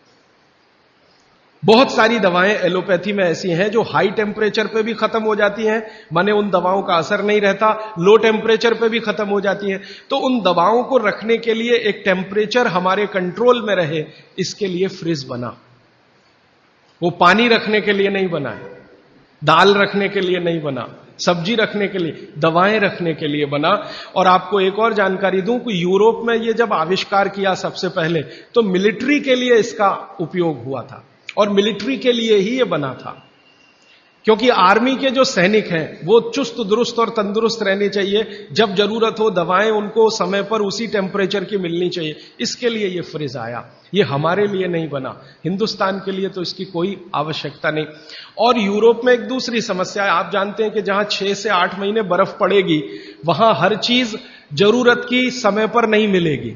बहुत सारी दवाएं एलोपैथी में ऐसी हैं जो हाई टेम्परेचर पे भी खत्म हो जाती हैं, माने उन दवाओं का असर नहीं रहता, लो टेम्परेचर पे भी खत्म हो जाती हैं। तो उन दवाओं को रखने के लिए एक टेम्परेचर हमारे कंट्रोल में रहे, इसके लिए फ्रिज बना। वो पानी रखने के लिए नहीं बना है, दाल रखने के लिए नहीं बना, सब्जी रखने के लिए, दवाएं रखने के लिए बना। और आपको एक और जानकारी दूं कि यूरोप में ये जब आविष्कार किया सबसे पहले, तो मिलिट्री के लिए इसका उपयोग हुआ था, और मिलिट्री के लिए ही ये बना था, क्योंकि आर्मी के जो सैनिक हैं वो चुस्त दुरुस्त और तंदुरुस्त रहने चाहिए। जब जरूरत हो दवाएं उनको समय पर उसी टेम्परेचर की मिलनी चाहिए, इसके लिए ये फ्रिज आया। ये हमारे लिए नहीं बना, हिंदुस्तान के लिए तो इसकी कोई आवश्यकता नहीं। और यूरोप में एक दूसरी समस्या है, आप जानते हैं कि जहां 6 से 8 महीने बर्फ पड़ेगी, वहां हर चीज जरूरत की समय पर नहीं मिलेगी।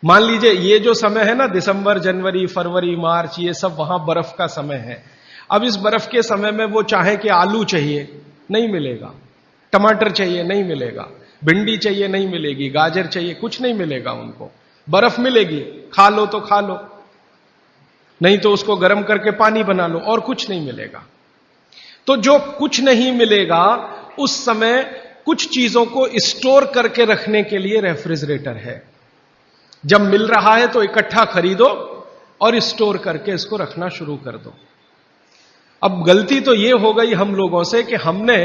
मान लीजिए ये जो समय है ना, दिसंबर, जनवरी, फरवरी, मार्च, ये सब वहां बर्फ का समय है। अब इस बर्फ के समय में वो चाहे कि आलू चाहिए, नहीं मिलेगा, टमाटर चाहिए, नहीं मिलेगा, भिंडी चाहिए, नहीं मिलेगी, गाजर चाहिए, कुछ नहीं मिलेगा उनको। बर्फ मिलेगी, खा लो तो खा लो, नहीं तो उसको गर्म करके पानी बना लो, और कुछ नहीं मिलेगा। तो जो कुछ नहीं मिलेगा, उस समय कुछ चीजों को स्टोर करके रखने के लिए रेफ्रिजरेटर है। जब मिल रहा है तो इकट्ठा खरीदो और स्टोर करके इसको रखना शुरू कर दो। अब गलती तो ये हो गई हम लोगों से कि हमने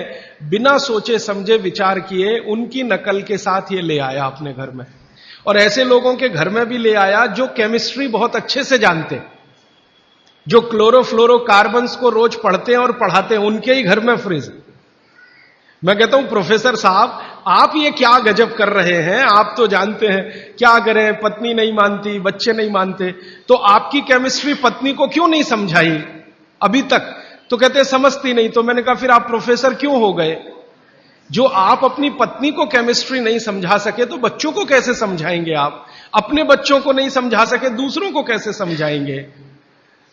बिना सोचे समझे विचार किए उनकी नकल के साथ ये ले आया अपने घर में, और ऐसे लोगों के घर में भी ले आया जो केमिस्ट्री बहुत अच्छे से जानते, जो क्लोरोफ्लोरोकार्बन्स को रोज पढ़ते हैं और पढ़ाते हैं, उनके ही घर में फ्रिज। मैं कहता हूं प्रोफेसर साहब, आप ये क्या गजब कर रहे हैं, आप तो जानते हैं क्या करें, पत्नी नहीं मानती, बच्चे नहीं मानते, तो आपकी केमिस्ट्री पत्नी को क्यों नहीं समझाई अभी तक? तो कहते समझती नहीं। तो मैंने कहा फिर आप प्रोफेसर क्यों हो गए? जो आप अपनी पत्नी को केमिस्ट्री नहीं समझा सके तो बच्चों को कैसे समझाएंगे? आप अपने बच्चों को नहीं समझा सके, दूसरों को कैसे समझाएंगे?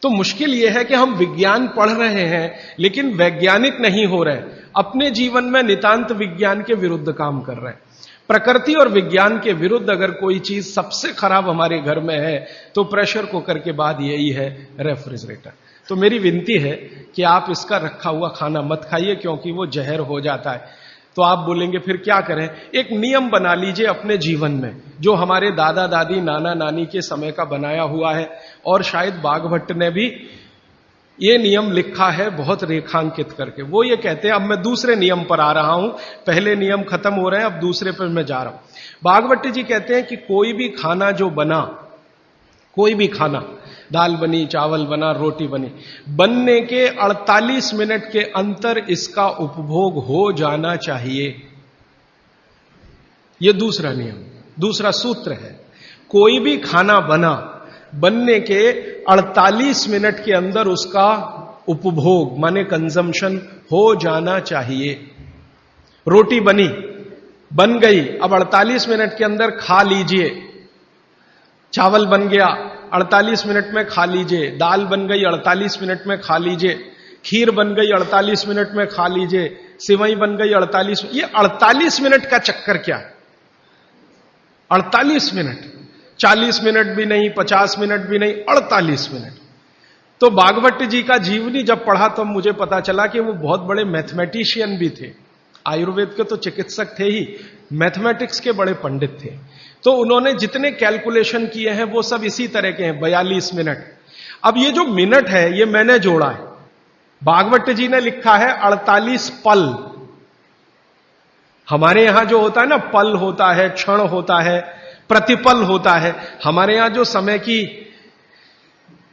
तो मुश्किल यह है कि हम विज्ञान पढ़ रहे हैं लेकिन वैज्ञानिक नहीं हो रहे, अपने जीवन में नितांत विज्ञान के विरुद्ध काम कर रहे हैं। प्रकृति और विज्ञान के विरुद्ध अगर कोई चीज सबसे खराब हमारे घर में है तो प्रेशर कुकर के बाद यही है रेफ्रिजरेटर। तो मेरी विनती है कि आप इसका रखा हुआ खाना मत खाइए क्योंकि वो जहर हो जाता है। तो आप बोलेंगे फिर क्या करें? एक नियम बना लीजिए अपने जीवन में जो हमारे दादा दादी नाना नानी के समय का बनाया हुआ है, और शायद बाघभट्ट ने भी ये नियम लिखा है बहुत रेखांकित करके। वो ये कहते हैं, अब मैं दूसरे नियम पर आ रहा हूं, पहले नियम खत्म हो रहे हैं, अब दूसरे पर मैं जा रहा हूं। बाघभट्ट जी कहते हैं कि कोई भी खाना जो बना, कोई भी खाना, दाल बनी, चावल बना, रोटी बनी, बनने के 48 मिनट के अंतर इसका उपभोग हो जाना चाहिए। यह दूसरा नियम, दूसरा सूत्र है। कोई भी खाना बना, बनने के 48 मिनट के अंदर उसका उपभोग माने कंजम्पशन हो जाना चाहिए। रोटी बनी, बन गई, अब 48 मिनट के अंदर खा लीजिए। चावल बन गया, 48 मिनट में खा लीजिए। दाल बन गई, 48 मिनट में खा लीजिए। खीर बन गई, 48 मिनट में खा लीजिए। सिवई बन गई 48। ये 48 मिनट का चक्कर क्या है? 48 मिनट, 40 मिनट भी नहीं, 50 मिनट भी नहीं, 48 मिनट। तो बाघभट्ट जी का जीवनी जब पढ़ा तो मुझे पता चला कि वो बहुत बड़े मैथमेटिशियन भी थे। आयुर्वेद के तो चिकित्सक थे ही, मैथमेटिक्स के बड़े पंडित थे। तो उन्होंने जितने कैलकुलेशन किए हैं वो सब इसी तरह के हैं, 42 मिनट। अब ये जो मिनट है ये मैंने जोड़ा है, बाघभट्ट जी ने लिखा है 48 पल। हमारे यहां जो होता है ना, पल होता है, क्षण होता है, प्रतिपल होता है। हमारे यहां जो समय की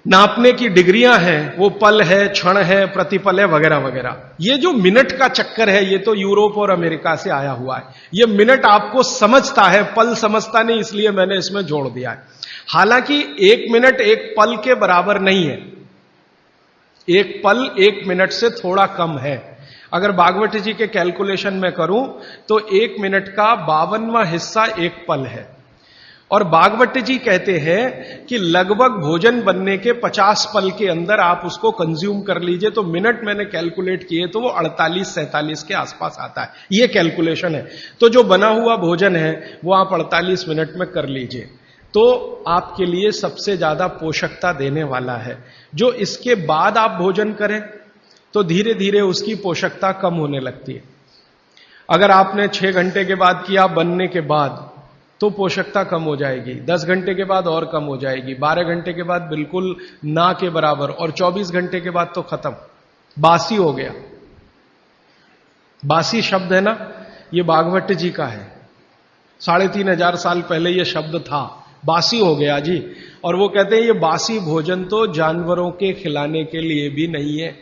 नापने की डिग्रियां हैं वो पल है, क्षण है, प्रतिपल है, वगैरह वगैरह। ये जो मिनट का चक्कर है ये तो यूरोप और अमेरिका से आया हुआ है। ये मिनट आपको समझता है, पल समझता नहीं, इसलिए मैंने इसमें जोड़ दिया है। हालांकि 1 मिनट 1 पल के बराबर नहीं है। 1 पल 1 मिनट से थोड़ा कम है। अगर बाघभट्ट जी के कैलकुलेशन में करूं तो 1 मिनट का 52वां हिस्सा 1 पल है। और बाघभट्ट जी कहते हैं कि लगभग भोजन बनने के 50 पल के अंदर आप उसको कंज्यूम कर लीजिए। तो मिनट मैंने कैलकुलेट किए तो वो 48-47 के आसपास आता है। ये कैलकुलेशन है। तो जो बना हुआ भोजन है वो आप 48 मिनट में कर लीजिए, तो आपके लिए सबसे ज्यादा पोषकता देने वाला है। जो इसके बाद आप भोजन करें तो धीरे धीरे उसकी पोषकता कम होने लगती है। अगर आपने 6 घंटे के बाद किया बनने के बाद तो पोषकता कम हो जाएगी, 10 घंटे के बाद और कम हो जाएगी, 12 घंटे के बाद बिल्कुल ना के बराबर, और 24 घंटे के बाद तो खत्म, बासी हो गया। बासी शब्द है ना, ये बाघभट्ट जी का है। 3500 साल पहले ये शब्द था, बासी हो गया जी। और वो कहते हैं ये बासी भोजन तो जानवरों के खिलाने के लिए भी नहीं है,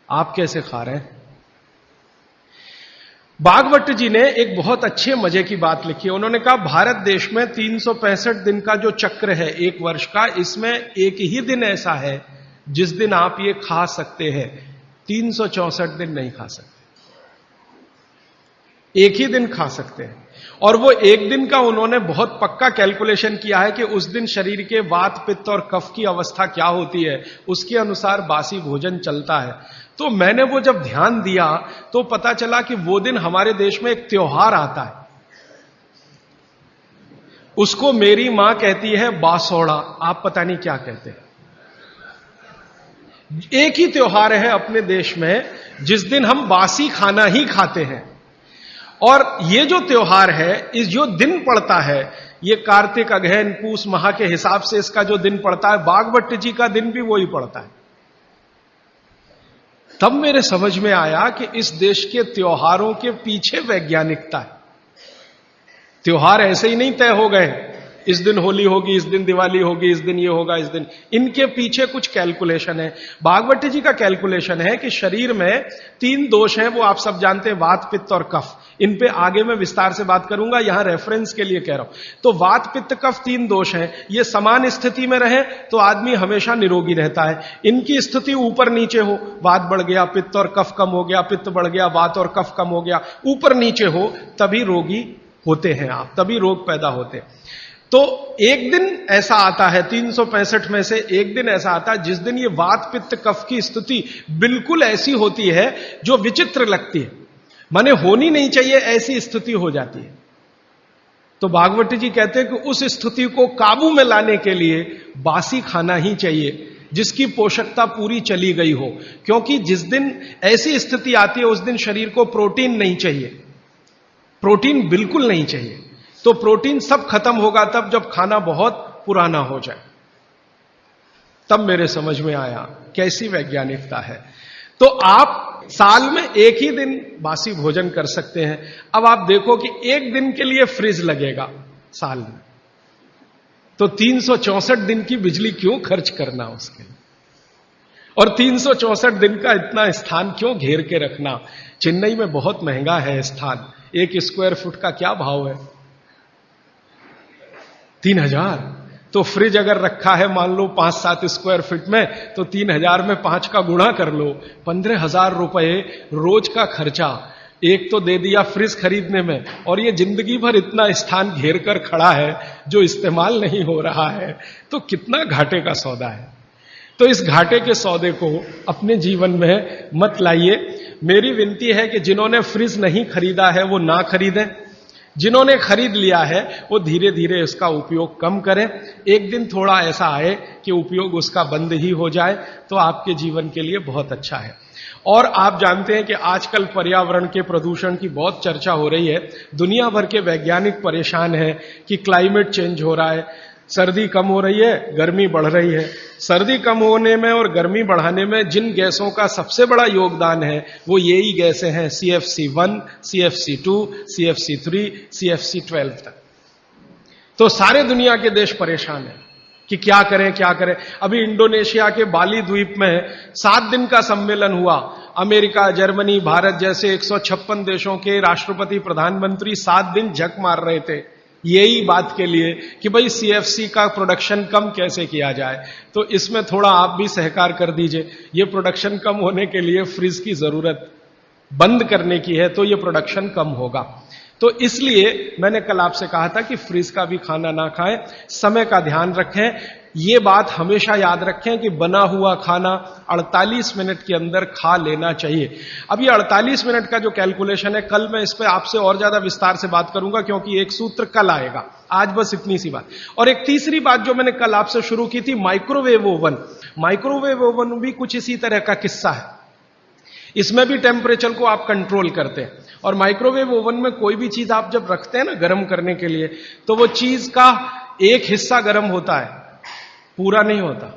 आप कैसे खा रहे हैं? बाघभट्ट जी ने एक बहुत अच्छे मजे की बात लिखी है। उन्होंने कहा भारत देश में 365 दिन का जो चक्र है एक वर्ष का, इसमें एक ही दिन ऐसा है जिस दिन आप ये खा सकते हैं, 364 दिन नहीं खा सकते। एक ही दिन खा सकते हैं। और वो एक दिन का उन्होंने बहुत पक्का कैलकुलेशन किया है कि उस दिन शरीर के वात पित्त और कफ की अवस्था क्या होती है, उसके अनुसार बासी भोजन चलता है। तो मैंने वो जब ध्यान दिया तो पता चला कि वो दिन हमारे देश में एक त्योहार आता है, उसको मेरी मां कहती है बासोड़ा, आप पता नहीं क्या कहते हैं। एक ही त्योहार है अपने देश में जिस दिन हम बासी खाना ही खाते हैं। और ये जो त्योहार है, इस जो दिन पड़ता है, ये कार्तिक अगहन पूस माह के हिसाब से इसका जो दिन पड़ता है, बाघभट्ट जी का दिन भी वही पड़ता है। तब मेरे समझ में आया कि इस देश के त्योहारों के पीछे वैज्ञानिकता है। त्योहार ऐसे ही नहीं तय हो गए, इस दिन होली होगी, इस दिन दिवाली होगी, इस दिन ये होगा, इस दिन, इनके पीछे कुछ कैलकुलेशन है। बाघभट्ट जी का कैलकुलेशन है कि शरीर में 3 दोष हैं, वो आप सब जानते हैं, वात पित्त और कफ। इन पे आगे मैं विस्तार से बात करूंगा, यहां रेफरेंस के लिए कह रहा हूं। तो वात पित्त कफ 3 दोष हैं, ये समान स्थिति में रहे तो आदमी हमेशा निरोगी रहता है। इनकी स्थिति ऊपर नीचे हो, वात बढ़ गया पित्त और कफ कम हो गया, पित्त बढ़ गया वात और कफ कम हो गया, ऊपर नीचे हो, तभी रोगी होते हैं आप, तभी रोग पैदा होते हैं। तो एक दिन ऐसा आता है 365 में से एक दिन ऐसा आता है जिस दिन ये वात पित्त कफ की स्थिति बिल्कुल ऐसी होती है जो विचित्र लगती है, माने होनी नहीं चाहिए ऐसी स्थिति हो जाती है। तो भागवती जी कहते हैं कि उस स्थिति को काबू में लाने के लिए बासी खाना ही चाहिए जिसकी पोषकता पूरी चली गई हो, क्योंकि जिस दिन ऐसी स्थिति आती है उस दिन शरीर को प्रोटीन नहीं चाहिए, प्रोटीन बिल्कुल नहीं चाहिए। तो प्रोटीन सब खत्म होगा तब जब खाना बहुत पुराना हो जाए। तब मेरे समझ में आया कैसी वैज्ञानिकता है। तो आप साल में एक ही दिन बासी भोजन कर सकते हैं। अब आप देखो कि एक दिन के लिए फ्रिज लगेगा साल में, तो 364 दिन की बिजली क्यों खर्च करना उसके लिए, और 364 दिन का इतना स्थान क्यों घेर के रखना। चेन्नई में बहुत महंगा है स्थान, 1 स्क्वायर फुट का क्या भाव है, 3000। तो फ्रिज अगर रखा है मान लो 5-7 स्क्वायर फीट में, तो 3000 में 5 का गुणा कर लो, 15,000 रुपए रोज का खर्चा एक तो दे दिया फ्रिज खरीदने में, और ये जिंदगी भर इतना स्थान घेर कर खड़ा है जो इस्तेमाल नहीं हो रहा है, तो कितना घाटे का सौदा है। तो इस घाटे के सौदे को अपने जीवन में मत लाइए। मेरी विनती है कि जिन्होंने फ्रिज नहीं खरीदा है वो ना खरीदें, जिन्होंने खरीद लिया है वो धीरे धीरे इसका उपयोग कम करें। एक दिन थोड़ा ऐसा आए कि उपयोग उसका बंद ही हो जाए तो आपके जीवन के लिए बहुत अच्छा है। और आप जानते हैं कि आजकल पर्यावरण के प्रदूषण की बहुत चर्चा हो रही है। दुनिया भर के वैज्ञानिक परेशान हैं कि क्लाइमेट चेंज हो रहा है, सर्दी कम हो रही है, गर्मी बढ़ रही है। सर्दी कम होने में और गर्मी बढ़ाने में जिन गैसों का सबसे बड़ा योगदान है वो यही गैसें हैं, CFC1, CFC2, CFC3, CFC12 तक। तो सारे दुनिया के देश परेशान हैं कि क्या करें क्या करें। अभी इंडोनेशिया के बाली द्वीप में 7 दिन का सम्मेलन हुआ। अमेरिका, जर्मनी, भारत जैसे 156 देशों के राष्ट्रपति प्रधानमंत्री 7 दिन झक मार रहे थे यही बात के लिए कि भाई CFC का प्रोडक्शन कम कैसे किया जाए। तो इसमें थोड़ा आप भी सहकार कर दीजिए। ये प्रोडक्शन कम होने के लिए फ्रिज की जरूरत बंद करने की है, तो ये प्रोडक्शन कम होगा। तो इसलिए मैंने कल आपसे कहा था कि फ्रिज का भी खाना ना खाएं, समय का ध्यान रखें। ये बात हमेशा याद रखें कि बना हुआ खाना 48 मिनट के अंदर खा लेना चाहिए। अब ये 48 मिनट का जो कैलकुलेशन है, कल मैं इस पे आपसे और ज्यादा विस्तार से बात करूंगा, क्योंकि एक सूत्र कल आएगा। आज बस इतनी सी बात। और एक तीसरी बात जो मैंने कल आपसे शुरू की थी, माइक्रोवेव ओवन। माइक्रोवेव ओवन भी कुछ इसी तरह का किस्सा है। इसमें भी टेम्परेचर को आप कंट्रोल करते हैं, और माइक्रोवेव ओवन में कोई भी चीज आप जब रखते हैं ना गर्म करने के लिए, तो वो चीज का एक हिस्सा गर्म होता है, पूरा नहीं होता।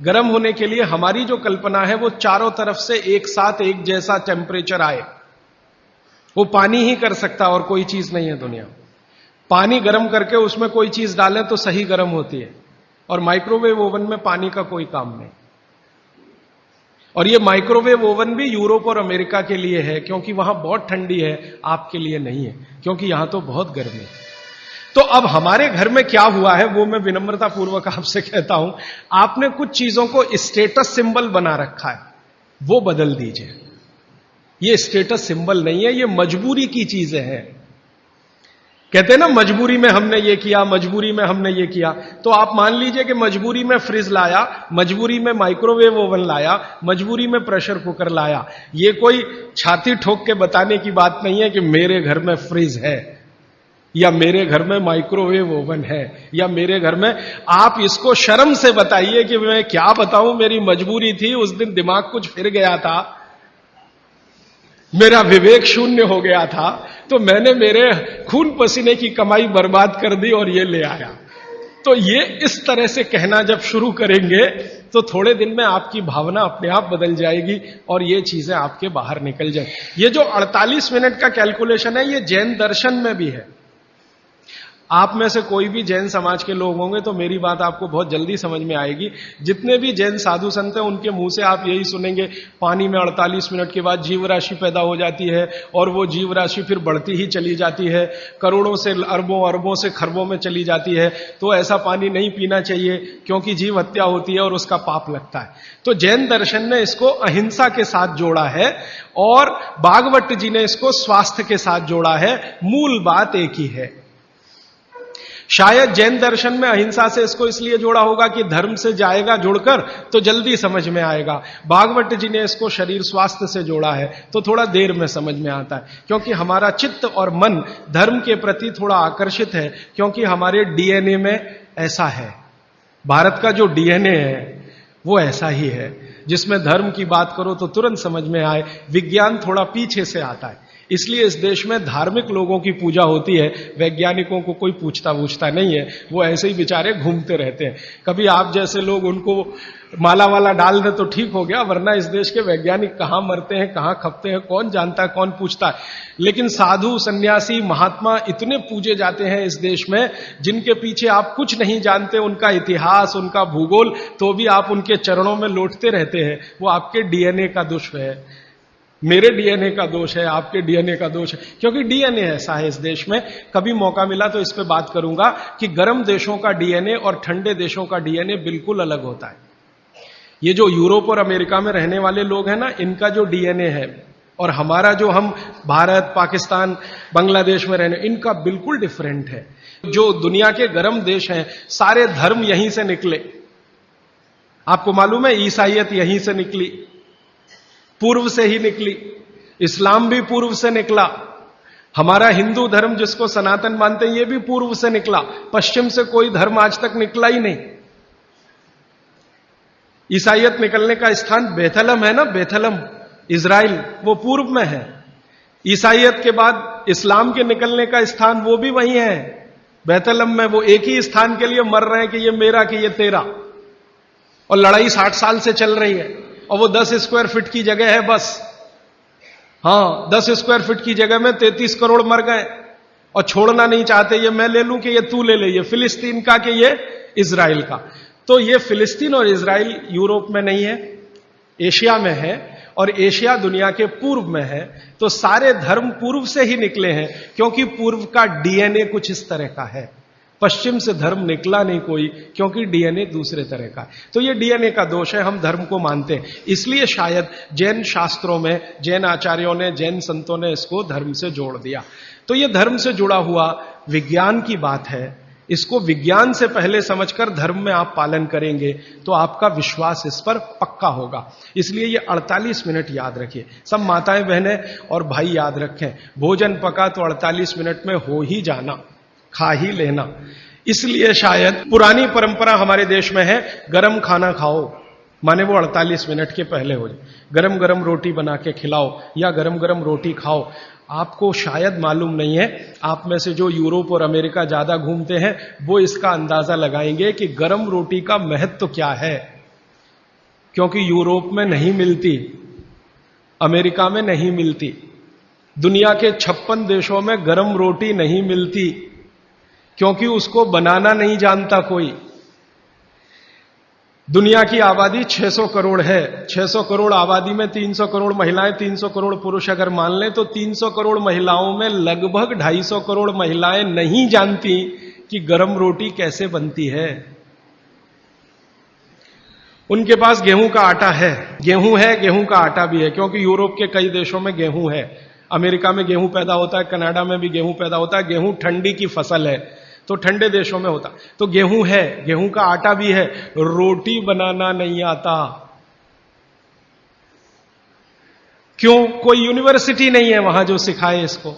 गर्म होने के लिए हमारी जो कल्पना है वो चारों तरफ से एक साथ एक जैसा टेम्परेचर आए, वो पानी ही कर सकता और कोई चीज नहीं है दुनिया। पानी गर्म करके उसमें कोई चीज डालें तो सही गर्म होती है, और माइक्रोवेव ओवन में पानी का कोई काम नहीं। और ये माइक्रोवेव ओवन भी यूरोप और अमेरिका के लिए है, क्योंकि वहां बहुत ठंडी है, आपके लिए नहीं है, क्योंकि यहां तो बहुत गर्मी है। तो अब हमारे घर में क्या हुआ है वो मैं विनम्रता पूर्वक आपसे कहता हूं, आपने कुछ चीजों को स्टेटस सिंबल बना रखा है, वो बदल दीजिए। ये स्टेटस सिंबल नहीं है, ये मजबूरी की चीजें हैं। कहते हैं ना मजबूरी में हमने ये किया, मजबूरी में हमने ये किया। तो आप मान लीजिए कि मजबूरी में फ्रिज लाया, मजबूरी में माइक्रोवेव ओवन लाया, मजबूरी में प्रेशर कुकर लाया। ये कोई छाती ठोक के बताने की बात नहीं है कि मेरे घर में फ्रिज है, या मेरे घर में माइक्रोवेव ओवन है, या मेरे घर में। आप इसको शर्म से बताइए कि मैं क्या बताऊं, मेरी मजबूरी थी, उस दिन दिमाग कुछ फिर गया था, मेरा विवेक शून्य हो गया था, तो मैंने मेरे खून पसीने की कमाई बर्बाद कर दी और ये ले आया। तो ये इस तरह से कहना जब शुरू करेंगे तो थोड़े दिन में आपकी भावना अपने आप बदल जाएगी और ये चीजें आपके बाहर निकल जाए। ये जो 48 मिनट का कैलकुलेशन है, ये जैन दर्शन में भी है। आप में से कोई भी जैन समाज के लोग होंगे तो मेरी बात आपको बहुत जल्दी समझ में आएगी। जितने भी जैन साधु संत हैं उनके मुंह से आप यही सुनेंगे, पानी में 48 मिनट के बाद जीव राशि पैदा हो जाती है और वो जीव राशि फिर बढ़ती ही चली जाती है, करोड़ों से अरबों, अरबों से खरबों में चली जाती है। तो ऐसा पानी नहीं पीना चाहिए क्योंकि जीव हत्या होती है और उसका पाप लगता है। तो जैन दर्शन ने इसको अहिंसा के साथ जोड़ा है और भागवत जी ने इसको स्वास्थ्य के साथ जोड़ा है। मूल बात एक ही है। शायद जैन दर्शन में अहिंसा से इसको इसलिए जोड़ा होगा कि धर्म से जाएगा जुड़कर तो जल्दी समझ में आएगा। भागवत जी ने इसको शरीर स्वास्थ्य से जोड़ा है तो थोड़ा देर में समझ में आता है, क्योंकि हमारा चित्त और मन धर्म के प्रति थोड़ा आकर्षित है, क्योंकि हमारे डीएनए में ऐसा है। भारत का जो डीएनए है वो ऐसा ही है, जिसमें धर्म की बात करो तो तुरंत समझ में आए। विज्ञान थोड़ा पीछे से आता है, इसलिए इस देश में धार्मिक लोगों की पूजा होती है, वैज्ञानिकों को कोई पूछता नहीं है, वो ऐसे ही बेचारे घूमते रहते हैं। कभी आप जैसे लोग उनको माला वाला डाल दे तो ठीक हो गया, वरना इस देश के वैज्ञानिक कहां मरते हैं, कहां खपते हैं, कौन जानता है, कौन पूछता है। लेकिन साधु, सन्यासी, महात्मा इतने पूजे जाते हैं इस देश में, जिनके पीछे आप कुछ नहीं जानते, उनका इतिहास, उनका भूगोल, तो भी आप उनके चरणों में लौटते रहते हैं। वो आपके डीएनए का दोष है, मेरे डीएनए का दोष है, आपके डीएनए का दोष है, क्योंकि डीएनए ऐसा है इस देश में। कभी मौका मिला तो इस पे बात करूंगा कि गर्म देशों का डीएनए और ठंडे देशों का डीएनए बिल्कुल अलग होता है। ये जो यूरोप और अमेरिका में रहने वाले लोग हैं ना, इनका जो डीएनए है और हमारा जो हम भारत, पाकिस्तान, बांग्लादेश में रहने, इनका बिल्कुल डिफरेंट है। जो दुनिया के गर्म देश हैं, सारे धर्म यहीं से निकले। आपको मालूम है ईसाईयत यहीं से निकली, पूर्व से ही निकली, इस्लाम भी पूर्व से निकला, हमारा हिंदू धर्म जिसको सनातन मानते हैं ये भी पूर्व से निकला। पश्चिम से कोई धर्म आज तक निकला ही नहीं। ईसाईयत निकलने का स्थान बेथलम है ना, बेथलम इजराइल, वो पूर्व में है। ईसाईयत के बाद इस्लाम के निकलने का स्थान वो भी वही है, बेथलम में। वो एक ही स्थान के लिए मर रहे हैं कि ये मेरा कि ये तेरा, और लड़ाई 60 साल से चल रही है, और वो 10 स्क्वायर फीट की जगह है बस। हां, 10 स्क्वायर फीट की जगह में 33 करोड़ मर गए, और छोड़ना नहीं चाहते, ये मैं ले लूं कि ये तू ले ले, ये फिलिस्तीन का कि ये इजराइल का। तो ये फिलिस्तीन और इजराइल यूरोप में नहीं है, एशिया में है, और एशिया दुनिया के पूर्व में है। तो सारे धर्म पूर्व से ही निकले हैं, क्योंकि पूर्व का डीएनए कुछ इस तरह का है। पश्चिम से धर्म निकला नहीं कोई, क्योंकि डीएनए दूसरे तरह का है। तो ये डीएनए का दोष है, हम धर्म को मानते हैं। इसलिए शायद जैन शास्त्रों में, जैन आचार्यों ने, जैन संतों ने इसको धर्म से जोड़ दिया। तो ये धर्म से जुड़ा हुआ विज्ञान की बात है। इसको विज्ञान से पहले समझकर धर्म में आप पालन करेंगे तो आपका विश्वास इस पर पक्का होगा। इसलिए ये 48 मिनट याद रखिए, सब माताएं बहनें और भाई याद रखें। भोजन पका तो 48 मिनट में हो ही जाना, खा ही लेना। इसलिए शायद पुरानी परंपरा हमारे देश में है, गरम खाना खाओ, माने वो 48 मिनट के पहले हो जाए। गरम गरम रोटी बना के खिलाओ या गरम गरम रोटी खाओ। आपको शायद मालूम नहीं है, आप में से जो यूरोप और अमेरिका ज्यादा घूमते हैं वो इसका अंदाजा लगाएंगे कि गरम रोटी का महत्व क्या है। क्योंकि यूरोप में नहीं मिलती, अमेरिका में नहीं मिलती, दुनिया के 56 देशों में गरम रोटी नहीं मिलती, क्योंकि उसको बनाना नहीं जानता कोई। दुनिया की आबादी 600 करोड़ है, 600 करोड़ आबादी में 300 करोड़ महिलाएं, 300 करोड़ पुरुष अगर मान लें तो 300 करोड़ महिलाओं में लगभग 250 करोड़ महिलाएं नहीं जानती कि गरम रोटी कैसे बनती है। उनके पास गेहूं का आटा है, गेहूं का आटा भी है, क्योंकि यूरोप के कई देशों में गेहूं है, अमेरिका में गेहूं पैदा होता है, कनाडा में भी गेहूं पैदा होता है। गेहूं ठंडी की फसल है तो ठंडे देशों में होता, तो गेहूं है, गेहूं का आटा भी है, रोटी बनाना नहीं आता। क्यों? कोई यूनिवर्सिटी नहीं है वहां जो सिखाए इसको,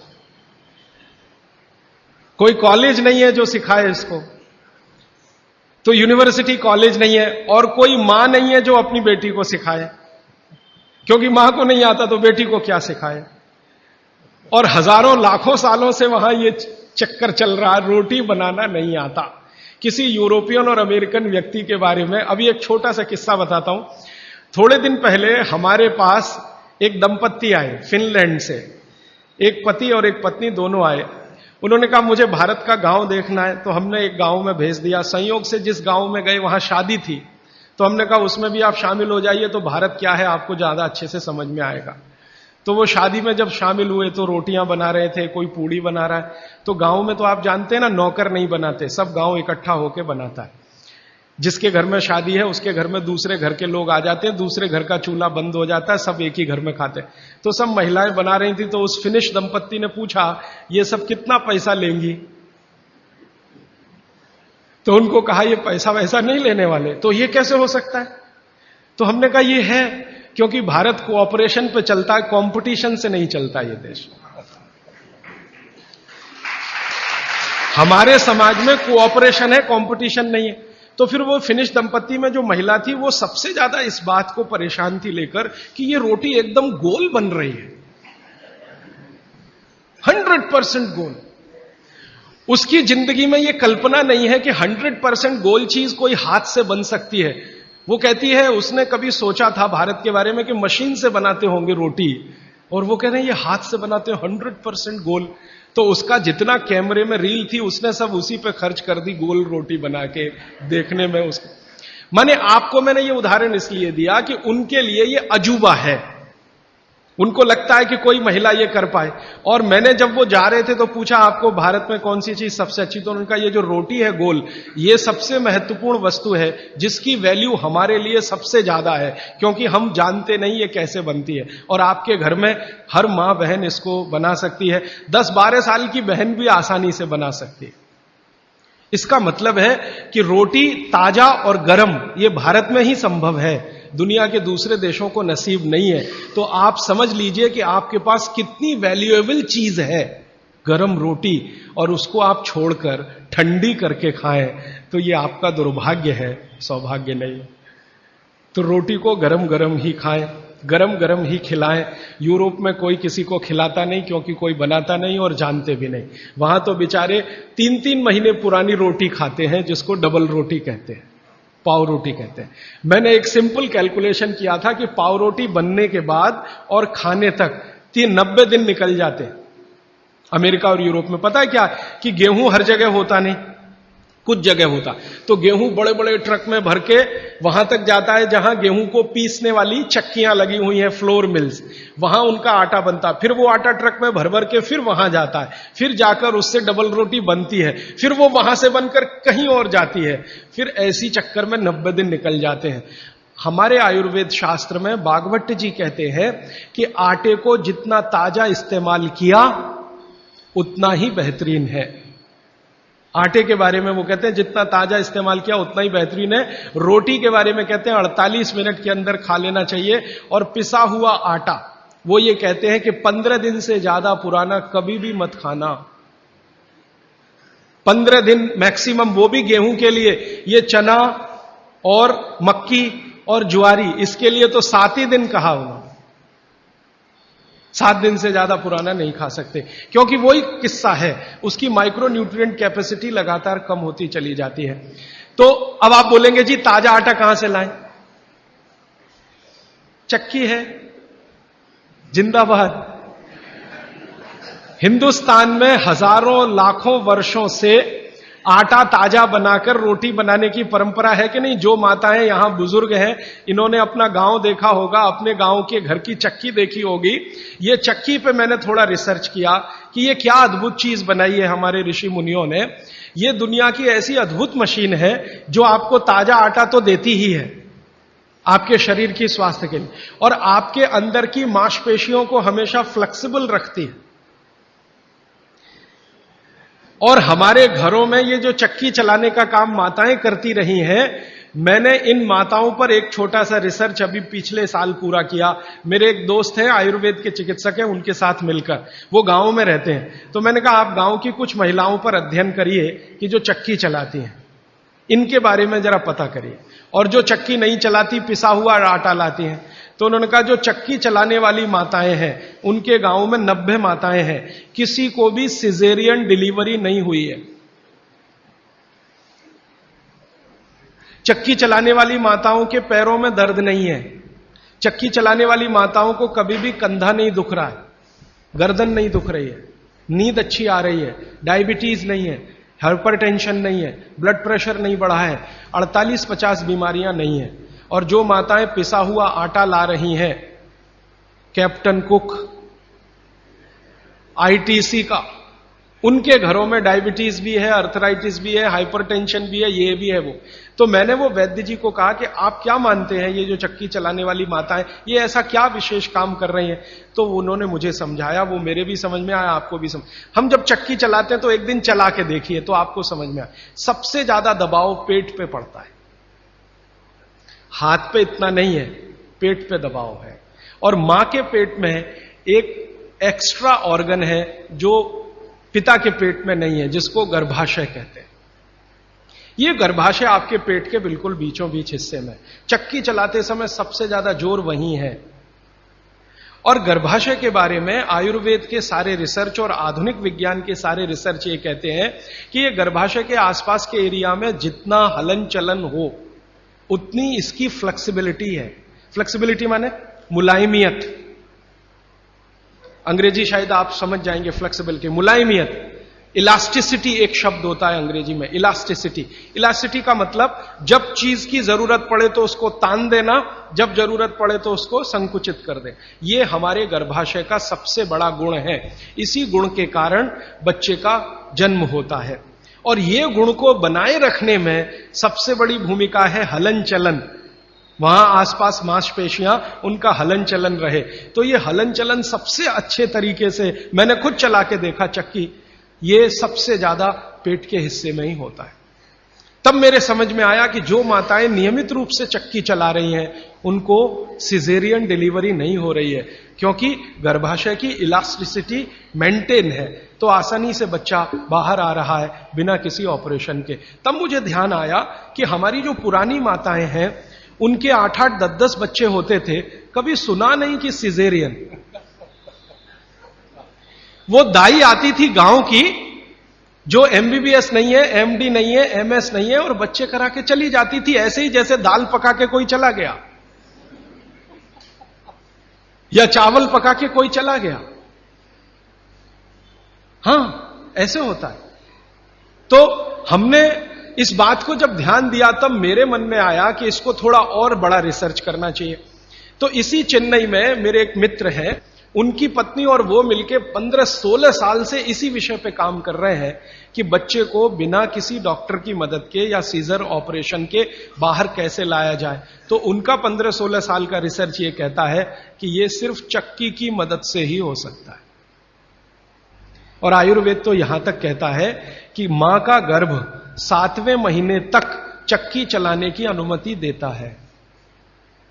कोई कॉलेज नहीं है जो सिखाए इसको। तो यूनिवर्सिटी, कॉलेज नहीं है, और कोई मां नहीं है जो अपनी बेटी को सिखाए, क्योंकि मां को नहीं आता तो बेटी को क्या सिखाए। और हजारों लाखों सालों से वहां ये चक्कर चल रहा, रोटी बनाना नहीं आता। किसी यूरोपियन और अमेरिकन व्यक्ति के बारे में अभी एक छोटा सा किस्सा बताता हूं। थोड़े दिन पहले हमारे पास एक दंपत्ति आए फिनलैंड से, एक पति और एक पत्नी दोनों आए। उन्होंने कहा मुझे भारत का गांव देखना है, तो हमने एक गांव में भेज दिया। संयोग से जिस गांव में गए वहां शादी थी, तो हमने कहा उसमें भी आप शामिल हो जाइए, तो भारत क्या है आपको ज्यादा अच्छे से समझ में आएगा। तो वो शादी में जब शामिल हुए तो रोटियां बना रहे थे, कोई पूड़ी बना रहा है। तो गांव में तो आप जानते हैं ना, नौकर नहीं बनाते, सब गांव इकट्ठा होकर बनाता है। जिसके घर में शादी है उसके घर में दूसरे घर के लोग आ जाते हैं, दूसरे घर का चूल्हा बंद हो जाता है, सब एक ही घर में खाते हैं। तो सब महिलाएं बना रही थी, तो उस फिनिश दंपत्ति ने पूछा ये सब कितना पैसा लेंगी? तो उनको कहा ये पैसा वैसा नहीं लेने वाले। तो ये कैसे हो सकता है? तो हमने कहा ये है क्योंकि भारत कोऑपरेशन पे चलता है, कंपटीशन से नहीं चलता ये देश। हमारे समाज में कोऑपरेशन है, कंपटीशन नहीं है। तो फिर वो फिनिश दंपत्ति में जो महिला थी वो सबसे ज्यादा इस बात को परेशान थी लेकर कि ये रोटी एकदम गोल बन रही है, 100% गोल। उसकी जिंदगी में ये कल्पना नहीं है कि 100% गोल चीज कोई हाथ से बन सकती है। वो कहती है उसने कभी सोचा था भारत के बारे में कि मशीन से बनाते होंगे रोटी, और वो कह रहे हैं ये हाथ से बनाते हैं 100% गोल। तो उसका जितना कैमरे में रील थी उसने सब उसी पे खर्च कर दी, गोल रोटी बना के देखने में उसको। माने आपको मैंने ये उदाहरण इसलिए दिया कि उनके लिए ये अजूबा है, उनको लगता है कि कोई महिला ये कर पाए। और मैंने जब वो जा रहे थे तो पूछा आपको भारत में कौन सी चीज सबसे अच्छी, तो उनका ये जो रोटी है गोल, ये सबसे महत्वपूर्ण वस्तु है जिसकी वैल्यू हमारे लिए सबसे ज्यादा है, क्योंकि हम जानते नहीं ये कैसे बनती है। और आपके घर में हर मां बहन इसको बना सकती है, 10-12 साल की बहन भी आसानी से बना सकती है। इसका मतलब है कि रोटी ताजा और गर्म ये भारत में ही संभव है, दुनिया के दूसरे देशों को नसीब नहीं है। तो आप समझ लीजिए कि आपके पास कितनी वैल्यूएबल चीज है गरम रोटी, और उसको आप छोड़कर ठंडी करके खाएं तो ये आपका दुर्भाग्य है, सौभाग्य नहीं। तो रोटी को गरम गरम ही खाएं, गरम गरम ही खिलाएं। यूरोप में कोई किसी को खिलाता नहीं क्योंकि कोई बनाता नहीं और जानते भी नहीं। वहां तो बेचारे 3-3 महीने पुरानी रोटी खाते हैं, जिसको डबल रोटी कहते हैं, पाव रोटी कहते हैं। मैंने एक सिंपल कैलकुलेशन किया था कि पाव रोटी बनने के बाद और खाने तक 90 दिन निकल जाते हैं अमेरिका और यूरोप में। पता है क्या कि गेहूं हर जगह होता नहीं, कुछ जगह होता। तो गेहूं बड़े बड़े ट्रक में भर के वहां तक जाता है जहां गेहूं को पीसने वाली चक्कियां लगी हुई हैं, फ्लोर मिल्स, वहां उनका आटा बनता। फिर वो आटा ट्रक में भर भर के फिर वहां जाता है, फिर जाकर उससे डबल रोटी बनती है, फिर वो वहां से बनकर कहीं और जाती है, फिर ऐसी चक्कर में 90 दिन निकल जाते हैं। हमारे आयुर्वेद शास्त्र में भागवत जी कहते हैं कि आटे को जितना ताजा इस्तेमाल किया उतना ही बेहतरीन है। आटे के बारे में वो कहते हैं जितना ताजा इस्तेमाल किया उतना ही बेहतरीन है। रोटी के बारे में कहते हैं 48 मिनट के अंदर खा लेना चाहिए। और पिसा हुआ आटा वो ये कहते हैं कि 15 दिन से ज्यादा पुराना कभी भी मत खाना, 15 दिन मैक्सिमम, वो भी गेहूं के लिए। ये चना और मक्की और ज्वारी, इसके लिए तो 7 ही दिन कहा हुआ, 7 दिन से ज्यादा पुराना नहीं खा सकते, क्योंकि वही किस्सा है, उसकी माइक्रो न्यूट्रिएंट कैपेसिटी लगातार कम होती चली जाती है। तो अब आप बोलेंगे जी ताजा आटा कहां से लाएं? चक्की है, जिंदाबाद। हिंदुस्तान में हजारों लाखों वर्षों से आटा ताजा बनाकर रोटी बनाने की परंपरा है कि नहीं? जो माताएं यहां बुजुर्ग हैं, इन्होंने अपना गांव देखा होगा, अपने गांव के घर की चक्की देखी होगी। ये चक्की पे मैंने थोड़ा रिसर्च किया कि ये क्या अद्भुत चीज बनाई है हमारे ऋषि मुनियों ने। ये दुनिया की ऐसी अद्भुत मशीन है जो आपको ताजा आटा तो देती ही है आपके शरीर की स्वास्थ्य के लिए, और आपके अंदर की मांसपेशियों को हमेशा फ्लेक्सिबल रखती है। और हमारे घरों में ये जो चक्की चलाने का काम माताएं करती रही हैं, मैंने इन माताओं पर एक छोटा सा रिसर्च अभी पिछले साल पूरा किया। मेरे एक दोस्त हैं, आयुर्वेद के चिकित्सक हैं, उनके साथ मिलकर, वो गांव में रहते हैं। तो मैंने कहा आप गांव की कुछ महिलाओं पर अध्ययन करिए कि जो चक्की चलाती हैं, इनके बारे में जरा पता करिए। और जो चक्की नहीं चलाती, पिसा हुआ आटा लाती हैं। तो उन्होंने कहा जो चक्की चलाने वाली माताएं हैं, उनके गांव में 90 माताएं हैं, किसी को भी सिजेरियन डिलीवरी नहीं हुई है। चक्की चलाने वाली माताओं के पैरों में दर्द नहीं है। चक्की चलाने वाली माताओं को कभी भी कंधा नहीं दुख रहा है, गर्दन नहीं दुख रही है, नींद अच्छी आ रही है, डायबिटीज नहीं है, हाइपरटेंशन नहीं है, ब्लड प्रेशर नहीं बढ़ा है, 48-50 बीमारियां नहीं है। और जो माताएं पिसा हुआ आटा ला रही हैं, कैप्टन कुक, आईटीसी का, उनके घरों में डायबिटीज भी है, अर्थराइटिस भी है, हाइपरटेंशन भी है, ये भी है वो। तो मैंने वो वैद्य जी को कहा कि आप क्या मानते हैं ये जो चक्की चलाने वाली माताएं, ये ऐसा क्या विशेष काम कर रही हैं? तो उन्होंने मुझे समझाया, वो मेरे भी समझ में आया, आपको भी समझ। हम जब चक्की चलाते हैं तो एक दिन चला के देखिए तो आपको समझ में आए। सबसे ज्यादा दबाव पेट पे पड़ता है, हाथ पे इतना नहीं है, पेट पे दबाव है। और मां के पेट में एक एक्स्ट्रा ऑर्गन है जो पिता के पेट में नहीं है, जिसको गर्भाशय कहते हैं। ये गर्भाशय आपके पेट के बिल्कुल बीचों बीच हिस्से में, चक्की चलाते समय सबसे ज्यादा जोर वहीं है। और गर्भाशय के बारे में आयुर्वेद के सारे रिसर्च और आधुनिक विज्ञान के सारे रिसर्च ये कहते हैं कि ये गर्भाशय के आसपास के एरिया में जितना हलन चलन हो उतनी इसकी फ्लेक्सिबिलिटी है। फ्लेक्सिबिलिटी माने मुलायमियत, अंग्रेजी शायद आप समझ जाएंगे, फ्लेक्सिबिलिटी, मुलायमियत। इलास्टिसिटी एक शब्द होता है अंग्रेजी में, इलास्टिसिटी। इलास्टिसिटी का मतलब जब चीज की जरूरत पड़े तो उसको तान देना, जब जरूरत पड़े तो उसको संकुचित कर दे। ये हमारे गर्भाशय का सबसे बड़ा गुण है। इसी गुण के कारण बच्चे का जन्म होता है। और ये गुण को बनाए रखने में सबसे बड़ी भूमिका है हलन चलन। वहां आसपास मांसपेशियां, उनका हलन चलन रहे। तो ये हलन चलन सबसे अच्छे तरीके से, मैंने खुद चला के देखा चक्की, ये सबसे ज्यादा पेट के हिस्से में ही होता है। तब मेरे समझ में आया कि जो माताएं नियमित रूप से चक्की चला रही हैं उनको सिजेरियन डिलीवरी नहीं हो रही है, क्योंकि गर्भाशय की इलास्टिसिटी मेंटेन है, तो आसानी से बच्चा बाहर आ रहा है बिना किसी ऑपरेशन के। तब मुझे ध्यान आया कि हमारी जो पुरानी माताएं हैं उनके 8-8, 10-10 बच्चे होते थे, कभी सुना नहीं कि सिजेरियन। वो दाई आती थी गांव की, जो एमबीबीएस नहीं है, एमडी नहीं है, एमएस नहीं है, और बच्चे करा के चली जाती थी, ऐसे ही जैसे दाल पका के कोई चला गया या चावल पका के कोई चला गया। हां, ऐसे होता है। तो हमने इस बात को जब ध्यान दिया तब मेरे मन में आया कि इसको थोड़ा और बड़ा रिसर्च करना चाहिए। तो इसी चेन्नई में मेरे एक मित्र हैं, उनकी पत्नी और वो मिलके 15-16 साल से इसी विषय पे काम कर रहे हैं कि बच्चे को बिना किसी डॉक्टर की मदद के या सीजर ऑपरेशन के बाहर कैसे लाया जाए। तो उनका 15-16 साल का रिसर्च ये कहता है कि ये सिर्फ चक्की की मदद से ही हो सकता है। और आयुर्वेद तो यहां तक कहता है कि मां का गर्भ 7वें महीने तक चक्की चलाने की अनुमति देता है।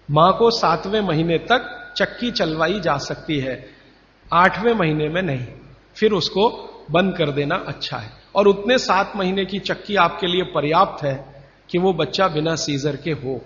मां को 7वें महीने तक चक्की चलवाई जा सकती है, 8वें महीने में नहीं, फिर उसको बंद कर देना अच्छा है। और उतने 7 महीने की चक्की आपके लिए पर्याप्त है कि वो बच्चा बिना सीजर के हो।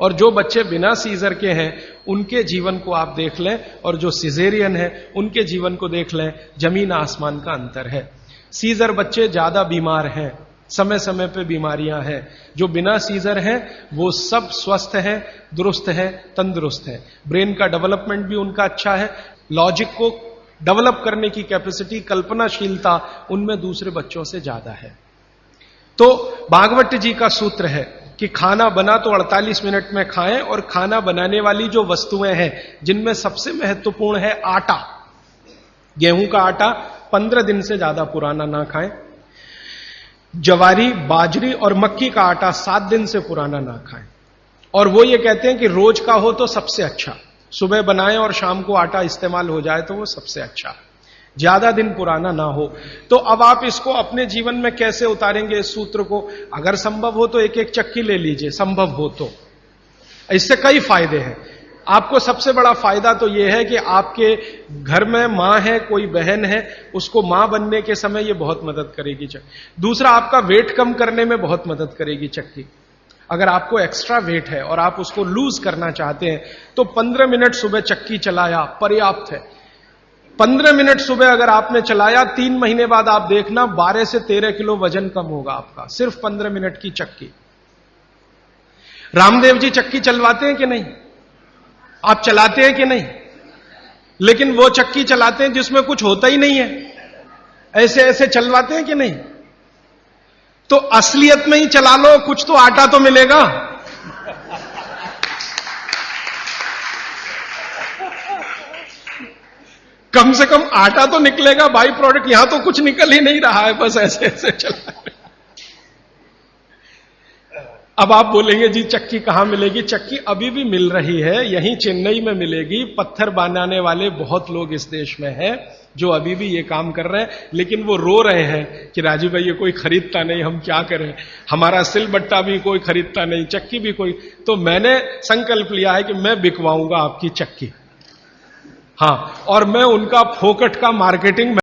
और जो बच्चे बिना सीजर के हैं उनके जीवन को आप देख लें, और जो सिजेरियन है उनके जीवन को देख लें, जमीन आसमान का अंतर है। सीजर बच्चे ज्यादा बीमार हैं, समय समय पे बीमारियां हैं। जो बिना सीजर हैं वो सब स्वस्थ हैं, दुरुस्त हैं, तंदुरुस्त हैं। ब्रेन का डेवलपमेंट भी उनका अच्छा है, लॉजिक को डेवलप करने की कैपेसिटी, कल्पनाशीलता उनमें दूसरे बच्चों से ज्यादा है। तो भागवत जी का सूत्र है कि खाना बना तो 48 मिनट में खाएं, और खाना बनाने वाली जो वस्तुएं हैं जिनमें सबसे महत्वपूर्ण है आटा, गेहूं का आटा 15 दिन से ज्यादा पुराना ना खाएं, जवारी, बाजरी और मक्की का आटा 7 दिन से पुराना ना खाएं। और वो ये कहते हैं कि रोज का हो तो सबसे अच्छा, सुबह बनाएं और शाम को आटा इस्तेमाल हो जाए तो वो सबसे अच्छा, ज्यादा दिन पुराना ना हो। तो अब आप इसको अपने जीवन में कैसे उतारेंगे इस सूत्र को? अगर संभव हो तो एक एक चक्की ले लीजिए, संभव हो तो। इससे कई फायदे हैं। आपको सबसे बड़ा फायदा तो यह है कि आपके घर में मां है, कोई बहन है, उसको मां बनने के समय ये बहुत मदद करेगी चक्की। दूसरा, आपका वेट कम करने में बहुत मदद करेगी चक्की। अगर आपको एक्स्ट्रा वेट है और आप उसको लूज करना चाहते हैं तो 15 मिनट सुबह चक्की चलाया पर्याप्त है। 15 मिनट सुबह अगर आपने चलाया, 3 महीने बाद आप देखना 12 से 13 किलो वजन कम होगा आपका, सिर्फ 15 मिनट की चक्की। रामदेव जी चक्की चलवाते हैं कि नहीं? आप चलाते हैं कि नहीं? लेकिन वो चक्की चलाते हैं जिसमें कुछ होता ही नहीं है, ऐसे ऐसे चलवाते हैं कि नहीं? तो असलियत में ही चला लो, कुछ तो आटा तो मिलेगा। कम से कम आटा तो निकलेगा, बाई प्रोडक्ट। यहां तो कुछ निकल ही नहीं रहा है, बस ऐसे ऐसे चला। अब आप बोलेंगे जी चक्की कहां मिलेगी? चक्की अभी भी मिल रही है, यहीं चेन्नई में मिलेगी। पत्थर बनाने वाले बहुत लोग इस देश में हैं जो अभी भी ये काम कर रहे हैं, लेकिन वो रो रहे हैं कि राजीव भाई ये कोई खरीदता नहीं, हम क्या करें, हमारा सिलबट्टा भी कोई खरीदता नहीं, चक्की भी कोई। तो मैंने संकल्प लिया है कि मैं बिकवाऊंगा आपकी चक्की। हां, और मैं उनका फोकट का मार्केटिंग